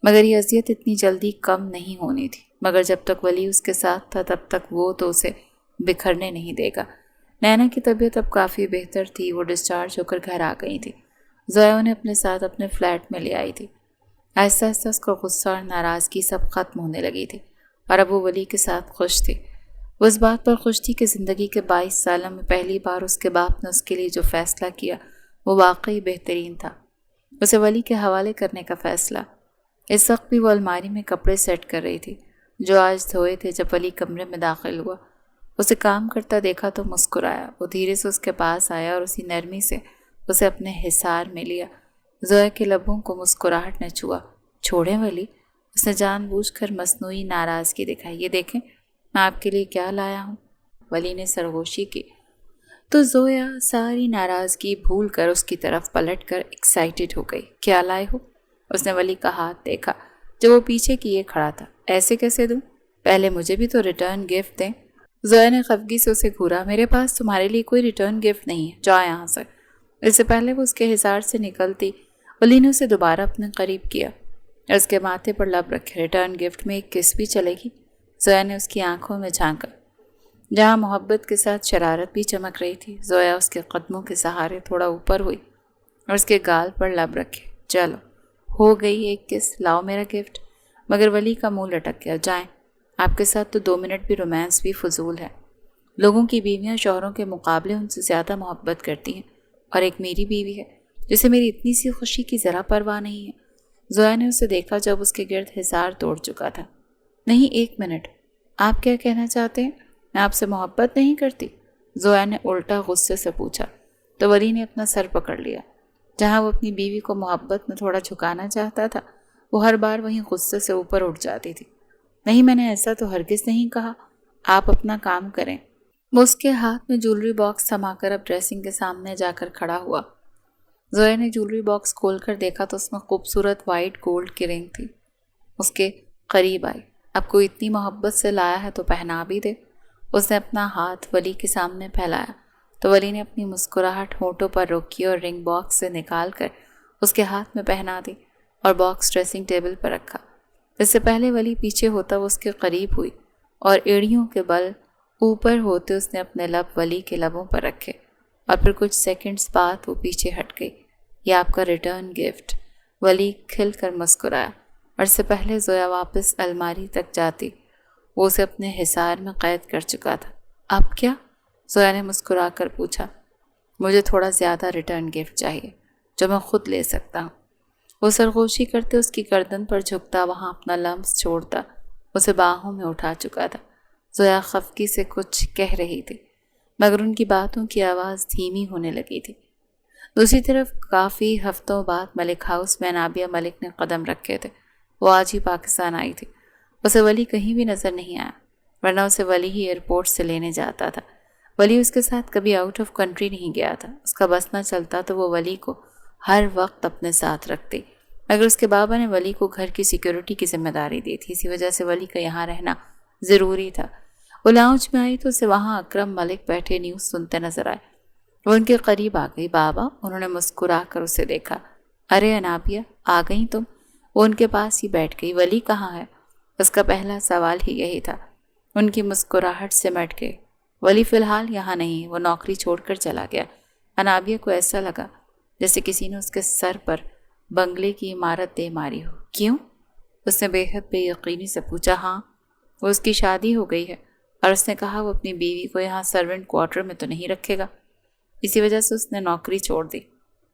مگر یہ اذیت اتنی جلدی کم نہیں ہونی تھی، مگر جب تک ولی اس کے ساتھ تھا تب تک وہ تو اسے بکھرنے نہیں دے گا۔ نینا کی طبیعت اب کافی بہتر تھی، وہ ڈسچارج ہو کر گھر آ گئی تھی۔ زویا انہیں اپنے ساتھ اپنے فلیٹ میں لے آئی تھی۔ آہستہ آہستہ اس کا غصہ اور ناراضگی سب ختم ہونے لگی تھی، اور اب وہ ولی کے ساتھ خوش تھی۔ وہ اس بات پر خوش تھی کہ زندگی کے 22 سالوں میں پہلی بار اس کے باپ نے اس کے لیے جو فیصلہ کیا وہ واقعی بہترین تھا، اسے ولی کے حوالے کرنے کا فیصلہ۔ اس وقت بھی وہ الماری میں کپڑے سیٹ کر رہی تھی جو آج دھوئے تھے۔ جب ولی کمرے میں داخل ہوا، اسے کام کرتا دیکھا تو مسکرایا۔ وہ دھیرے سے اس کے پاس آیا اور اسی نرمی سے اسے اپنے حصار میں لیا۔ زویا کے لبوں کو مسکراہٹ نے چھوا۔ چھوڑیں ولی، اس نے جان بوجھ کر مصنوعی ناراضگی دکھائی۔ یہ دیکھیں میں آپ کے لیے کیا لایا ہوں۔ ولی نے سرگوشی کی تو زویا ساری ناراضگی بھول کر اس کی طرف پلٹ کر ایکسائٹڈ ہو گئی۔ کیا لائے ہو؟ اس نے ولی کا ہاتھ دیکھا جو وہ پیچھے کیے کھڑا تھا۔ ایسے کیسے دوں؟ پہلے مجھے بھی تو ریٹرن گفٹ دیں۔ زویا نے خفگی سے اسے گھورا۔ میرے پاس تمہارے لیے کوئی ریٹرن گفٹ نہیں ہے، جا یہاں سے۔ اس سے پہلے وہ اس کے حصار سے نکلتی، ولی نے اسے دوبارہ اپنے قریب کیا اور اس کے ماتھے پر لب رکھے۔ ریٹرن گفٹ میں ایک کس بھی چلے گی؟ زویا نے اس کی آنکھوں میں جھانکا، جہاں محبت کے ساتھ شرارت بھی چمک رہی تھی۔ زویا اس کے قدموں کے سہارے تھوڑا اوپر ہوئی اور اس کے گال پر لب رکھے۔ چلو ہو گئی ایک کس، لاؤ میرا گفٹ۔ مگر ولی کا منہ لٹک گیا۔ جائیں، آپ کے ساتھ تو 2 منٹ بھی رومانس بھی فضول ہے۔ لوگوں کی بیویاں شوہروں کے مقابلے ان سے زیادہ محبت کرتی ہیں، اور ایک میری بیوی ہے جسے میری اتنی سی خوشی کی ذرا پرواہ نہیں ہے۔ زویا نے اسے دیکھا جب اس کے گرد حصار توڑ چکا تھا۔ نہیں، 1 منٹ، آپ کیا کہنا چاہتے ہیں؟ میں آپ سے محبت نہیں کرتی؟ زویا نے الٹا غصے سے پوچھا تو ولی نے اپنا سر پکڑ لیا۔ جہاں وہ اپنی بیوی کو محبت میں تھوڑا جھکانا چاہتا تھا، وہ ہر بار وہیں غصے سے اوپر اٹھ جاتی تھی۔ نہیں، میں نے ایسا تو ہرگز نہیں کہا، آپ اپنا کام کریں۔ وہ اس کے ہاتھ میں جولری باکس تھما کر اب ڈریسنگ کے سامنے جا کر کھڑا ہوا۔ زویا نے جولری باکس کھول کر دیکھا تو اس میں خوبصورت وائٹ گولڈ کی رنگ تھی۔ اس کے قریب آئی اب کوئی اتنی محبت سے لایا ہے تو پہنا بھی دے۔ اس نے اپنا ہاتھ ولی کے سامنے پھیلایا تو ولی نے اپنی مسکراہٹ ہونٹوں پر روکی اور رنگ باکس سے نکال کر اس کے ہاتھ میں پہنا دی اور باکس ڈریسنگ ٹیبل پر رکھا۔ اس سے پہلے ولی پیچھے ہوتا وہ اس کے قریب ہوئی اور ایڑیوں کے بل اوپر ہوتے اس نے اپنے لب ولی کے لبوں پر رکھے اور پھر کچھ سیکنڈز بعد وہ پیچھے ہٹ گئی۔ یہ آپ کا ریٹرن گفٹ۔ ولی کھل کر مسکرایا اور اس سے پہلے زویا واپس الماری تک جاتی وہ اسے اپنے حصار میں قید کر چکا تھا۔ اب کیا؟ زویا نے مسکرا کر پوچھا۔ مجھے تھوڑا زیادہ ریٹرن گفٹ چاہیے جو میں خود لے سکتا ہوں۔ وہ سرگوشی کرتے اس کی گردن پر جھکتا وہاں اپنا لمس چھوڑتا اسے باہوں میں اٹھا چکا تھا۔ زویا خفگی سے کچھ کہہ رہی تھی مگر ان کی باتوں کی آواز دھیمی ہونے لگی تھی۔ دوسری طرف کافی ہفتوں بعد ملک ہاؤس میں انابیہ ملک نے قدم رکھے تھے۔ وہ آج ہی پاکستان آئی تھی۔ اسے ولی کہیں بھی نظر نہیں آیا ورنہ اسے ولی ہی ایئرپورٹ سے لینے جاتا تھا۔ ولی اس کے ساتھ کبھی آؤٹ آف کنٹری نہیں گیا تھا۔ اس کا بس نہ چلتا تو وہ ولی کو ہر وقت اپنے ساتھ رکھتی مگر اس کے بابا نے ولی کو گھر کی سیکیورٹی کی ذمہ داری دی تھی، اسی وجہ سے ولی کا یہاں رہنا ضروری تھا۔ وہ لاؤنج میں آئی تو اسے وہاں اکرم ملک بیٹھے نیوز سنتے نظر آئے۔ وہ ان کے قریب آ گئی۔ بابا، انہوں نے مسکرا کر اسے دیکھا۔ ارے انابیہ، آ گئی تم؟ وہ ان کے پاس ہی بیٹھ گئی۔ ولی کہاں ہے؟ اس کا پہلا سوال ہی یہی تھا۔ ان کی مسکراہٹ سے مٹ گئے۔ ولی فی الحال یہاں نہیں، وہ نوکری چھوڑ کر چلا گیا۔ انابیہ کو ایسا لگا جیسے کسی نے اس کے سر پر بنگلے کی عمارت دے ماری ہو۔ کیوں؟ اس نے بے حد بے یقینی سے پوچھا۔ ہاں، وہ اس کی شادی ہو گئی ہے اور اس نے کہا وہ اپنی بیوی کو یہاں سرونٹ کوارٹر میں تو نہیں رکھے گا، اسی وجہ سے اس نے نوکری چھوڑ دی۔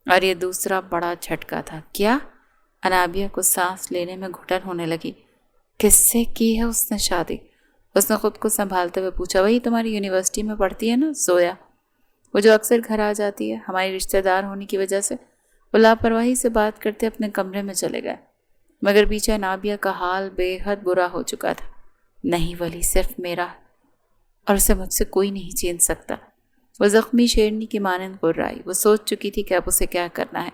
اور یہ دوسرا بڑا جھٹکا تھا۔ کیا؟ انابیہ کو سانس لینے میں گھٹن ہونے لگی۔ کس سے کی ہے اس نے شادی؟ اس نے خود کو سنبھالتے ہوئے پوچھا۔ وہی تمہاری یونیورسٹی میں پڑھتی ہے نا، زویا، وہ جو اکثر گھر آ جاتی ہے۔ ہماری رشتہ دار ہونے کی وجہ سے وہ لاپرواہی سے بات کرتے اپنے کمرے میں چلے گئے مگر پیچھے انابیہ کا حال بے حد برا ہو چکا تھا۔ نہیں ولی، صرف میرا، اور اسے مجھ سے کوئی نہیں چھین سکتا۔ وہ زخمی شیرنی کی مانند غرائی۔ وہ سوچ چکی تھی کہ اب اسے کیا کرنا ہے۔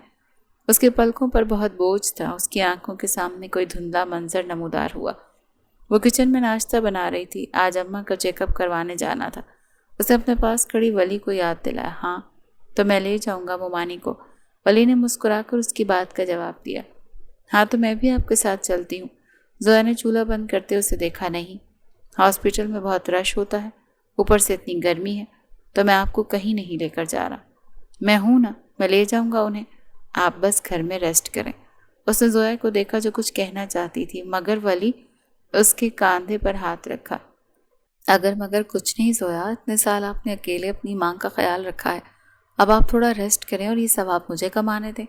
اس کے پلکوں پر بہت بوجھ تھا۔ اس کی آنکھوں کے سامنے کوئی دھندلا منظر نمودار ہوا۔ وہ کچن میں ناشتہ بنا رہی تھی۔ آج اماں کا چیک اپ کروانے جانا تھا۔ اس نے اپنے پاس کھڑی ولی کو یاد دلایا۔ ہاں تو میں لے جاؤں گا مومانی کو۔ ولی نے مسکرا کر اس کی بات کا جواب دیا۔ ہاں تو میں بھی آپ کے ساتھ چلتی ہوں۔ زویا نے چولہا بند کرتے اسے دیکھا۔ نہیں، ہاسپٹل میں بہت رش ہوتا ہے، اوپر سے اتنی گرمی ہے، تو میں آپ کو کہیں نہیں لے کر جا رہا۔ میں ہوں نا، میں لے جاؤں گا انہیں، آپ بس گھر میں ریسٹ کریں۔ اس نے زویا کو دیکھا جو کچھ کہنا چاہتی تھی مگر ولی اس کے کاندھے پر ہاتھ رکھا۔ اگر مگر کچھ نہیں زویا، اتنے سال آپ نے اکیلے اپنی ماں کا خیال رکھا ہے، اب آپ تھوڑا ریسٹ کریں اور یہ ثواب مجھے کمانے دیں۔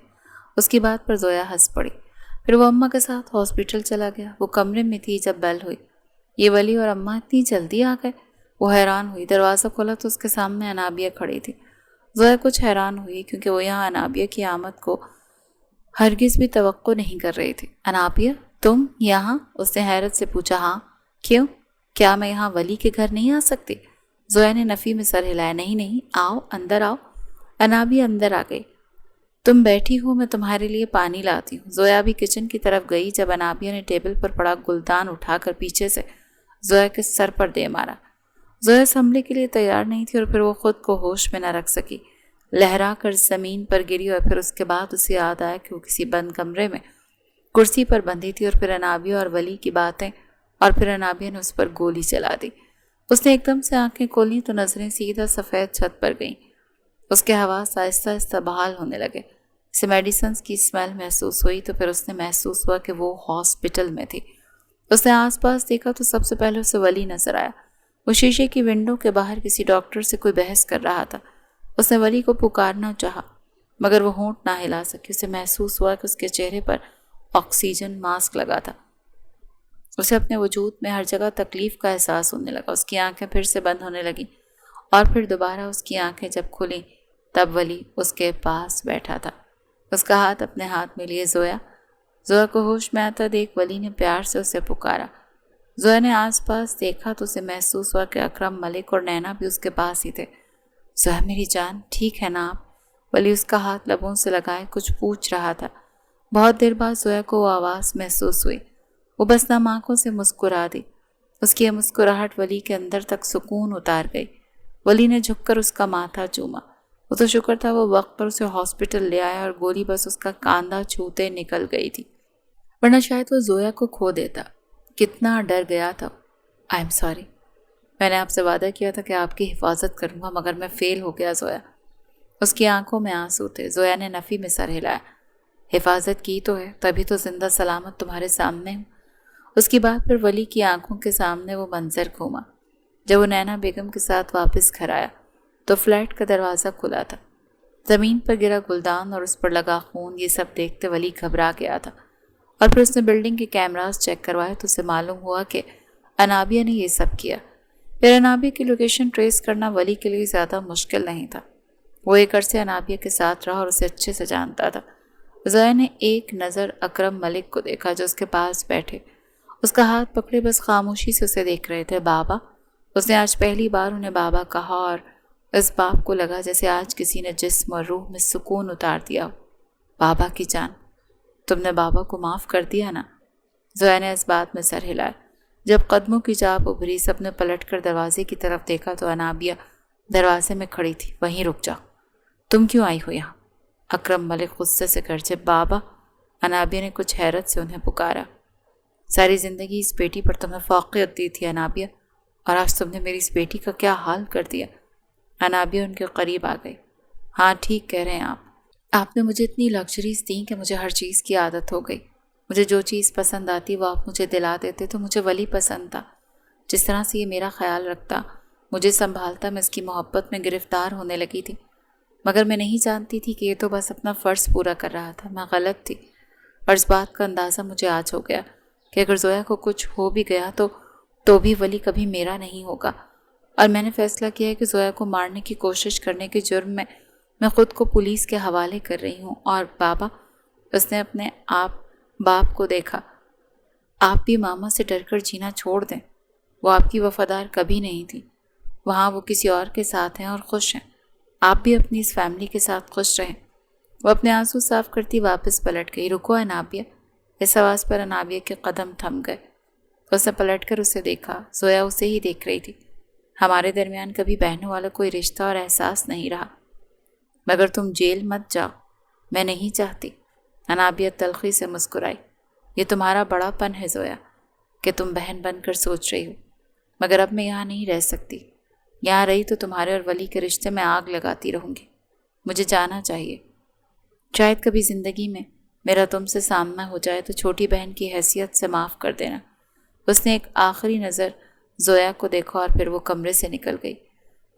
اس کی بات پر زویا ہنس پڑی۔ پھر وہ اماں کے ساتھ ہاسپٹل چلا گیا۔ وہ کمرے میں تھی جب بیل ہوئی۔ یہ ولی اور اماں اتنی جلدی آ گئے؟ وہ حیران ہوئی۔ دروازہ کھولا تو اس کے سامنے انابیہ کھڑی تھی۔ زویا کچھ حیران ہوئی کیونکہ وہ یہاں انابیہ کی آمد کو ہرگز بھی توقع نہیں کر رہی تھی۔ انابیہ، تم یہاں؟ اس نے حیرت سے پوچھا۔ ہاں، کیوں؟ کیا میں یہاں ولی کے گھر نہیں آ سکتی؟ زویا نے نفی میں سر ہلایا۔ نہیں نہیں، آؤ، اندر آؤ۔ انابیہ اندر آ گئی۔ تم بیٹھی ہو، میں تمہارے لیے پانی لاتی ہوں۔ زویا بھی کچن کی طرف گئی جب انابیہ نے ٹیبل پر پڑا گلدان اٹھا کر پیچھے سے زویا کے سر پر دے مارا۔ زویا سنبھلنے کے لیے تیار نہیں تھی اور پھر وہ خود کو ہوش میں نہ رکھ سکی، لہرا کر زمین پر گری اور پھر اس کے بعد اسے یاد آیا کہ وہ کسی بند کمرے میں کرسی پر بندھی تھی اور پھر انابیہ اور ولی کی باتیں، اور پھر انابیہ نے اس پر گولی چلا دی۔ اس نے ایک دم سے آنکھیں کھولیں تو نظریں سیدھا سفید چھت پر گئیں۔ اس کے حواس آہستہ آہستہ بحال ہونے لگے۔ اسے میڈیسنز کی اسمیل محسوس ہوئی تو پھر اس نے محسوس ہوا کہ وہ ہاسپٹل میں تھی۔ اس نے آس پاس دیکھا تو سب سے پہلے اسے ولی نظر آیا۔ وہ شیشے کی ونڈو کے باہر کسی ڈاکٹر سے کوئی بحث کر رہا تھا۔ اس نے ولی کو پکارنا چاہا مگر وہ ہونٹ نہ ہلا سکی۔ اسے محسوس ہوا کہ اس کے چہرے پر آکسیجن ماسک لگا تھا۔ اسے اپنے وجود میں ہر جگہ تکلیف کا احساس ہونے لگا۔ اس کی آنکھیں پھر سے بند ہونے لگیں اور پھر دوبارہ اس کی آنکھیں جب کھلیں تب ولی اس کے پاس بیٹھا تھا، اس کا ہاتھ اپنے ہاتھ میں لیے۔ زویا کو ہوش میں آتا دیکھ ولی نے پیار سے اسے پکارا۔ زویا نے آس پاس دیکھا تو اسے محسوس ہوا کہ اکرم ملک اور نینا بھی اس کے پاس ہی تھے۔ زویا میری جان، ٹھیک ہے نا آپ؟ ولی اس کا ہاتھ لبوں سے لگائے کچھ پوچھ رہا تھا۔ بہت دیر بعد زویا کو وہ آواز محسوس ہوئی۔ وہ بس نم آنکھوں سے مسکرا دی۔ اس کی یہ مسکراہٹ ولی کے اندر تک سکون اتار گئی۔ ولی نے جھک کر اس کا ماتھا چوما۔ وہ تو شکر تھا وہ وقت پر اسے ہاسپٹل لے آیا اور گولی بس اس کا کاندھا چھوتے نکل گئی تھی، ورنہ شاید وہ زویا کو کھو دیتا۔ کتنا ڈر گیا تھا۔ آئی ایم سوری، میں نے آپ سے وعدہ کیا تھا کہ آپ کی حفاظت کروں گا، مگر میں فیل ہو گیا زویا۔ اس کی آنکھوں میں آنسو تھے۔ زویا نے نفی میں سر ہلایا۔ حفاظت کی تو ہے، تبھی تو زندہ سلامت تمہارے سامنے ہوں۔ اس کی بات پر ولی کی آنکھوں کے سامنے وہ منظر گھوما۔ جب وہ نینا بیگم کے ساتھ واپس گھر آیا تو فلیٹ کا دروازہ کھلا تھا۔ زمین پر گرا گلدان اور اس پر لگا خون، یہ سب دیکھتے ولی گھبرا گیا تھا، اور پھر اس نے بلڈنگ کے کیمراز چیک کروائے تو اسے معلوم ہوا کہ انابیہ نے یہ سب کیا۔ پھر انابیہ کی لوکیشن ٹریس کرنا ولی کے لیے زیادہ مشکل نہیں تھا۔ وہ ایک عرصے انابیہ کے ساتھ رہا اور اسے اچھے سے جانتا تھا۔ زویا نے ایک نظر اکرم ملک کو دیکھا جو اس کے پاس بیٹھے، اس کا ہاتھ پکڑے بس خاموشی سے اسے دیکھ رہے تھے۔ بابا، اس نے آج پہلی بار انہیں بابا کہا، اور اس باپ کو لگا جیسے آج کسی نے جسم اور روح میں سکون اتار دیا ہو۔ بابا کی جان، تم نے بابا کو معاف کر دیا نا؟ زویا نے اس بات میں سر ہلایا۔ جب قدموں کی چاپ ابھری، سب نے پلٹ کر دروازے کی طرف دیکھا تو انابیہ دروازے میں کھڑی تھی۔ وہیں رک جاؤ، تم کیوں آئی ہو یہاں؟ اکرم ملک غصے سے گرجے۔ بابا، انابیہ نے کچھ حیرت سے انہیں پکارا۔ ساری زندگی اس بیٹی پر تمہیں فوقیت دی تھی انابیہ، اور آج تم نے میری اس بیٹی کا کیا حال کر دیا؟ انابیہ ان کے قریب آ گئی۔ ہاں ٹھیک کہہ رہے ہیں آپ نے مجھے اتنی لگژریز دیں کہ مجھے ہر چیز کی عادت ہو گئی۔ مجھے جو چیز پسند آتی وہ آپ مجھے دلا دیتے تو مجھے ولی پسند تھا۔ جس طرح سے یہ میرا خیال رکھتا، مجھے سنبھالتا، میں اس کی محبت میں گرفتار ہونے لگی تھی، مگر میں نہیں جانتی تھی کہ یہ تو بس اپنا فرض پورا کر رہا تھا۔ میں غلط تھی، اور اس بات کا اندازہ مجھے آج ہو گیا کہ اگر زویا کو کچھ ہو بھی گیا تو بھی ولی کبھی میرا نہیں ہوگا، اور میں نے فیصلہ کیا ہے کہ زویا کو مارنے کی کوشش کرنے کے جرم میں خود کو پولیس کے حوالے کر رہی ہوں۔ اور بابا، اس نے اپنے باپ کو دیکھا، آپ بھی ماما سے ڈر کر جینا چھوڑ دیں۔ وہ آپ کی وفادار کبھی نہیں تھی، وہاں وہ کسی اور کے ساتھ ہیں اور خوش ہیں۔ آپ بھی اپنی اس فیملی کے ساتھ خوش رہیں۔ وہ اپنے آنسو صاف کرتی واپس پلٹ گئی۔ رکو انابیہ، اس آواز پر انابیہ کے قدم تھم گئے۔ اس نے پلٹ کر اسے دیکھا۔ زویا اسے ہی دیکھ رہی تھی۔ ہمارے درمیان کبھی بہنوں والا کوئی رشتہ اور احساس نہیں رہا، مگر تم جیل مت جاؤ، میں نہیں چاہتی۔ انابیہ تلخی سے مسکرائی۔ یہ تمہارا بڑا پن ہے زویا کہ تم بہن بن کر سوچ رہی ہو، مگر اب میں یہاں نہیں رہ سکتی۔ یہاں رہی تو تمہارے اور ولی کے رشتے میں آگ لگاتی رہوں گی۔ مجھے جانا چاہیے۔ شاید کبھی زندگی میں میرا تم سے سامنا ہو جائے تو چھوٹی بہن کی حیثیت سے معاف کر دینا۔ اس نے ایک آخری نظر زویا کو دیکھا اور پھر وہ کمرے سے نکل گئی۔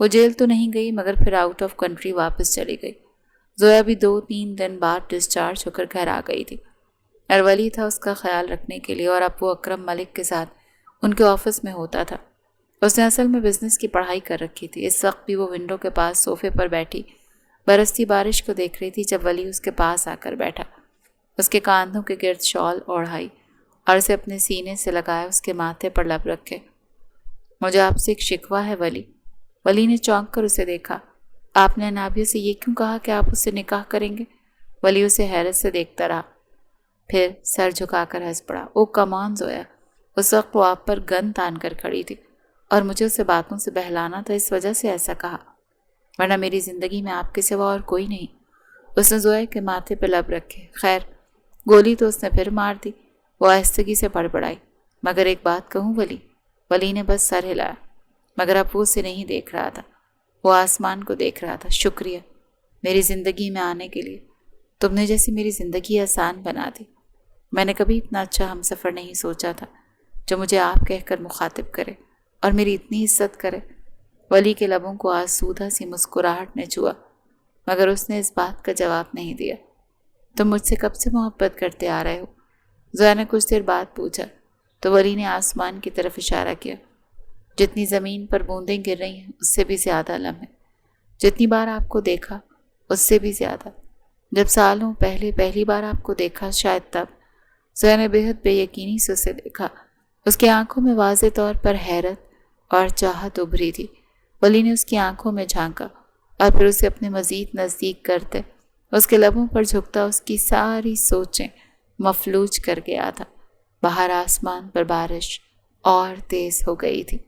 وہ جیل تو نہیں گئی، مگر پھر آؤٹ آف کنٹری واپس چلی گئی۔ زویا بھی 2-3 دن بعد ڈسچارج ہو کر گھر آ گئی تھی، اور ولی تھا اس کا خیال رکھنے کے لیے، اور اب وہ اکرم ملک کے ساتھ ان کے آفس میں ہوتا تھا۔ اس نے اصل میں بزنس کی پڑھائی کر رکھی تھی۔ اس وقت بھی وہ ونڈو کے پاس صوفے پر بیٹھی برستی بارش کو دیکھ رہی تھی جب ولی اس کے پاس آ کر بیٹھا۔ اس کے کاندھوں کے گرد شال اوڑھائی اور اسے اپنے سینے سے لگایا، اس کے ماتھے پر لب رکھے۔ مجھے آپ سے ایک شکوہ ہے ولی۔ ولی نے چونک کر اسے دیکھا۔ آپ نے انابیہ سے یہ کیوں کہا کہ آپ اس سے نکاح کریں گے؟ ولی اسے حیرت سے دیکھتا رہا، پھر سر جھکا کر ہنس پڑا۔ او کمان زویا، اس وقت وہ آپ پر گن تان کر کھڑی تھی، اور مجھے اسے باتوں سے بہلانا تھا، اس وجہ سے ایسا کہا، ورنہ میری زندگی میں آپ کے سوا اور کوئی نہیں۔ اس نے زویا کے ماتھے پہ لب رکھے۔ خیر، گولی تو اس نے پھر مار دی، وہ آہستگی سے بڑبڑائی۔ مگر ایک بات کہوں ولی؟ ولی نے بس سر ہلایا، مگر اب وہ اسے نہیں دیکھ رہا تھا، وہ آسمان کو دیکھ رہا تھا۔ شکریہ میری زندگی میں آنے کے لیے، تم نے جیسی میری زندگی آسان بنا دی۔ میں نے کبھی اتنا اچھا ہم سفر نہیں سوچا تھا جو مجھے آپ کہہ کر مخاطب کرے اور میری اتنی عزت کرے۔ ولی کے لبوں کو آسودہ سی مسکراہٹ نے چھوا، مگر اس نے اس بات کا جواب نہیں دیا۔ تم مجھ سے کب سے محبت کرتے آ رہے ہو؟ زویا نے کچھ دیر بعد پوچھا تو ولی نے آسمان کی طرف اشارہ کیا۔ جتنی زمین پر بوندیں گر رہی ہیں اس سے بھی زیادہ لمحے، جتنی بار آپ کو دیکھا اس سے بھی زیادہ، جب سالوں پہلی بار آپ کو دیکھا شاید تب۔ زویا نے بے حد بے یقینی سے اسے دیکھا۔ اس کی آنکھوں میں واضح طور پر حیرت اور چاہت ابھری تھی۔ ولی نے اس کی آنکھوں میں جھانکا اور پھر اسے اپنے مزید نزدیک کرتے اس کے لبوں پر جھکتا اس کی ساری سوچیں مفلوج کر گیا تھا۔ باہر آسمان پر بارش اور تیز ہو گئی تھی۔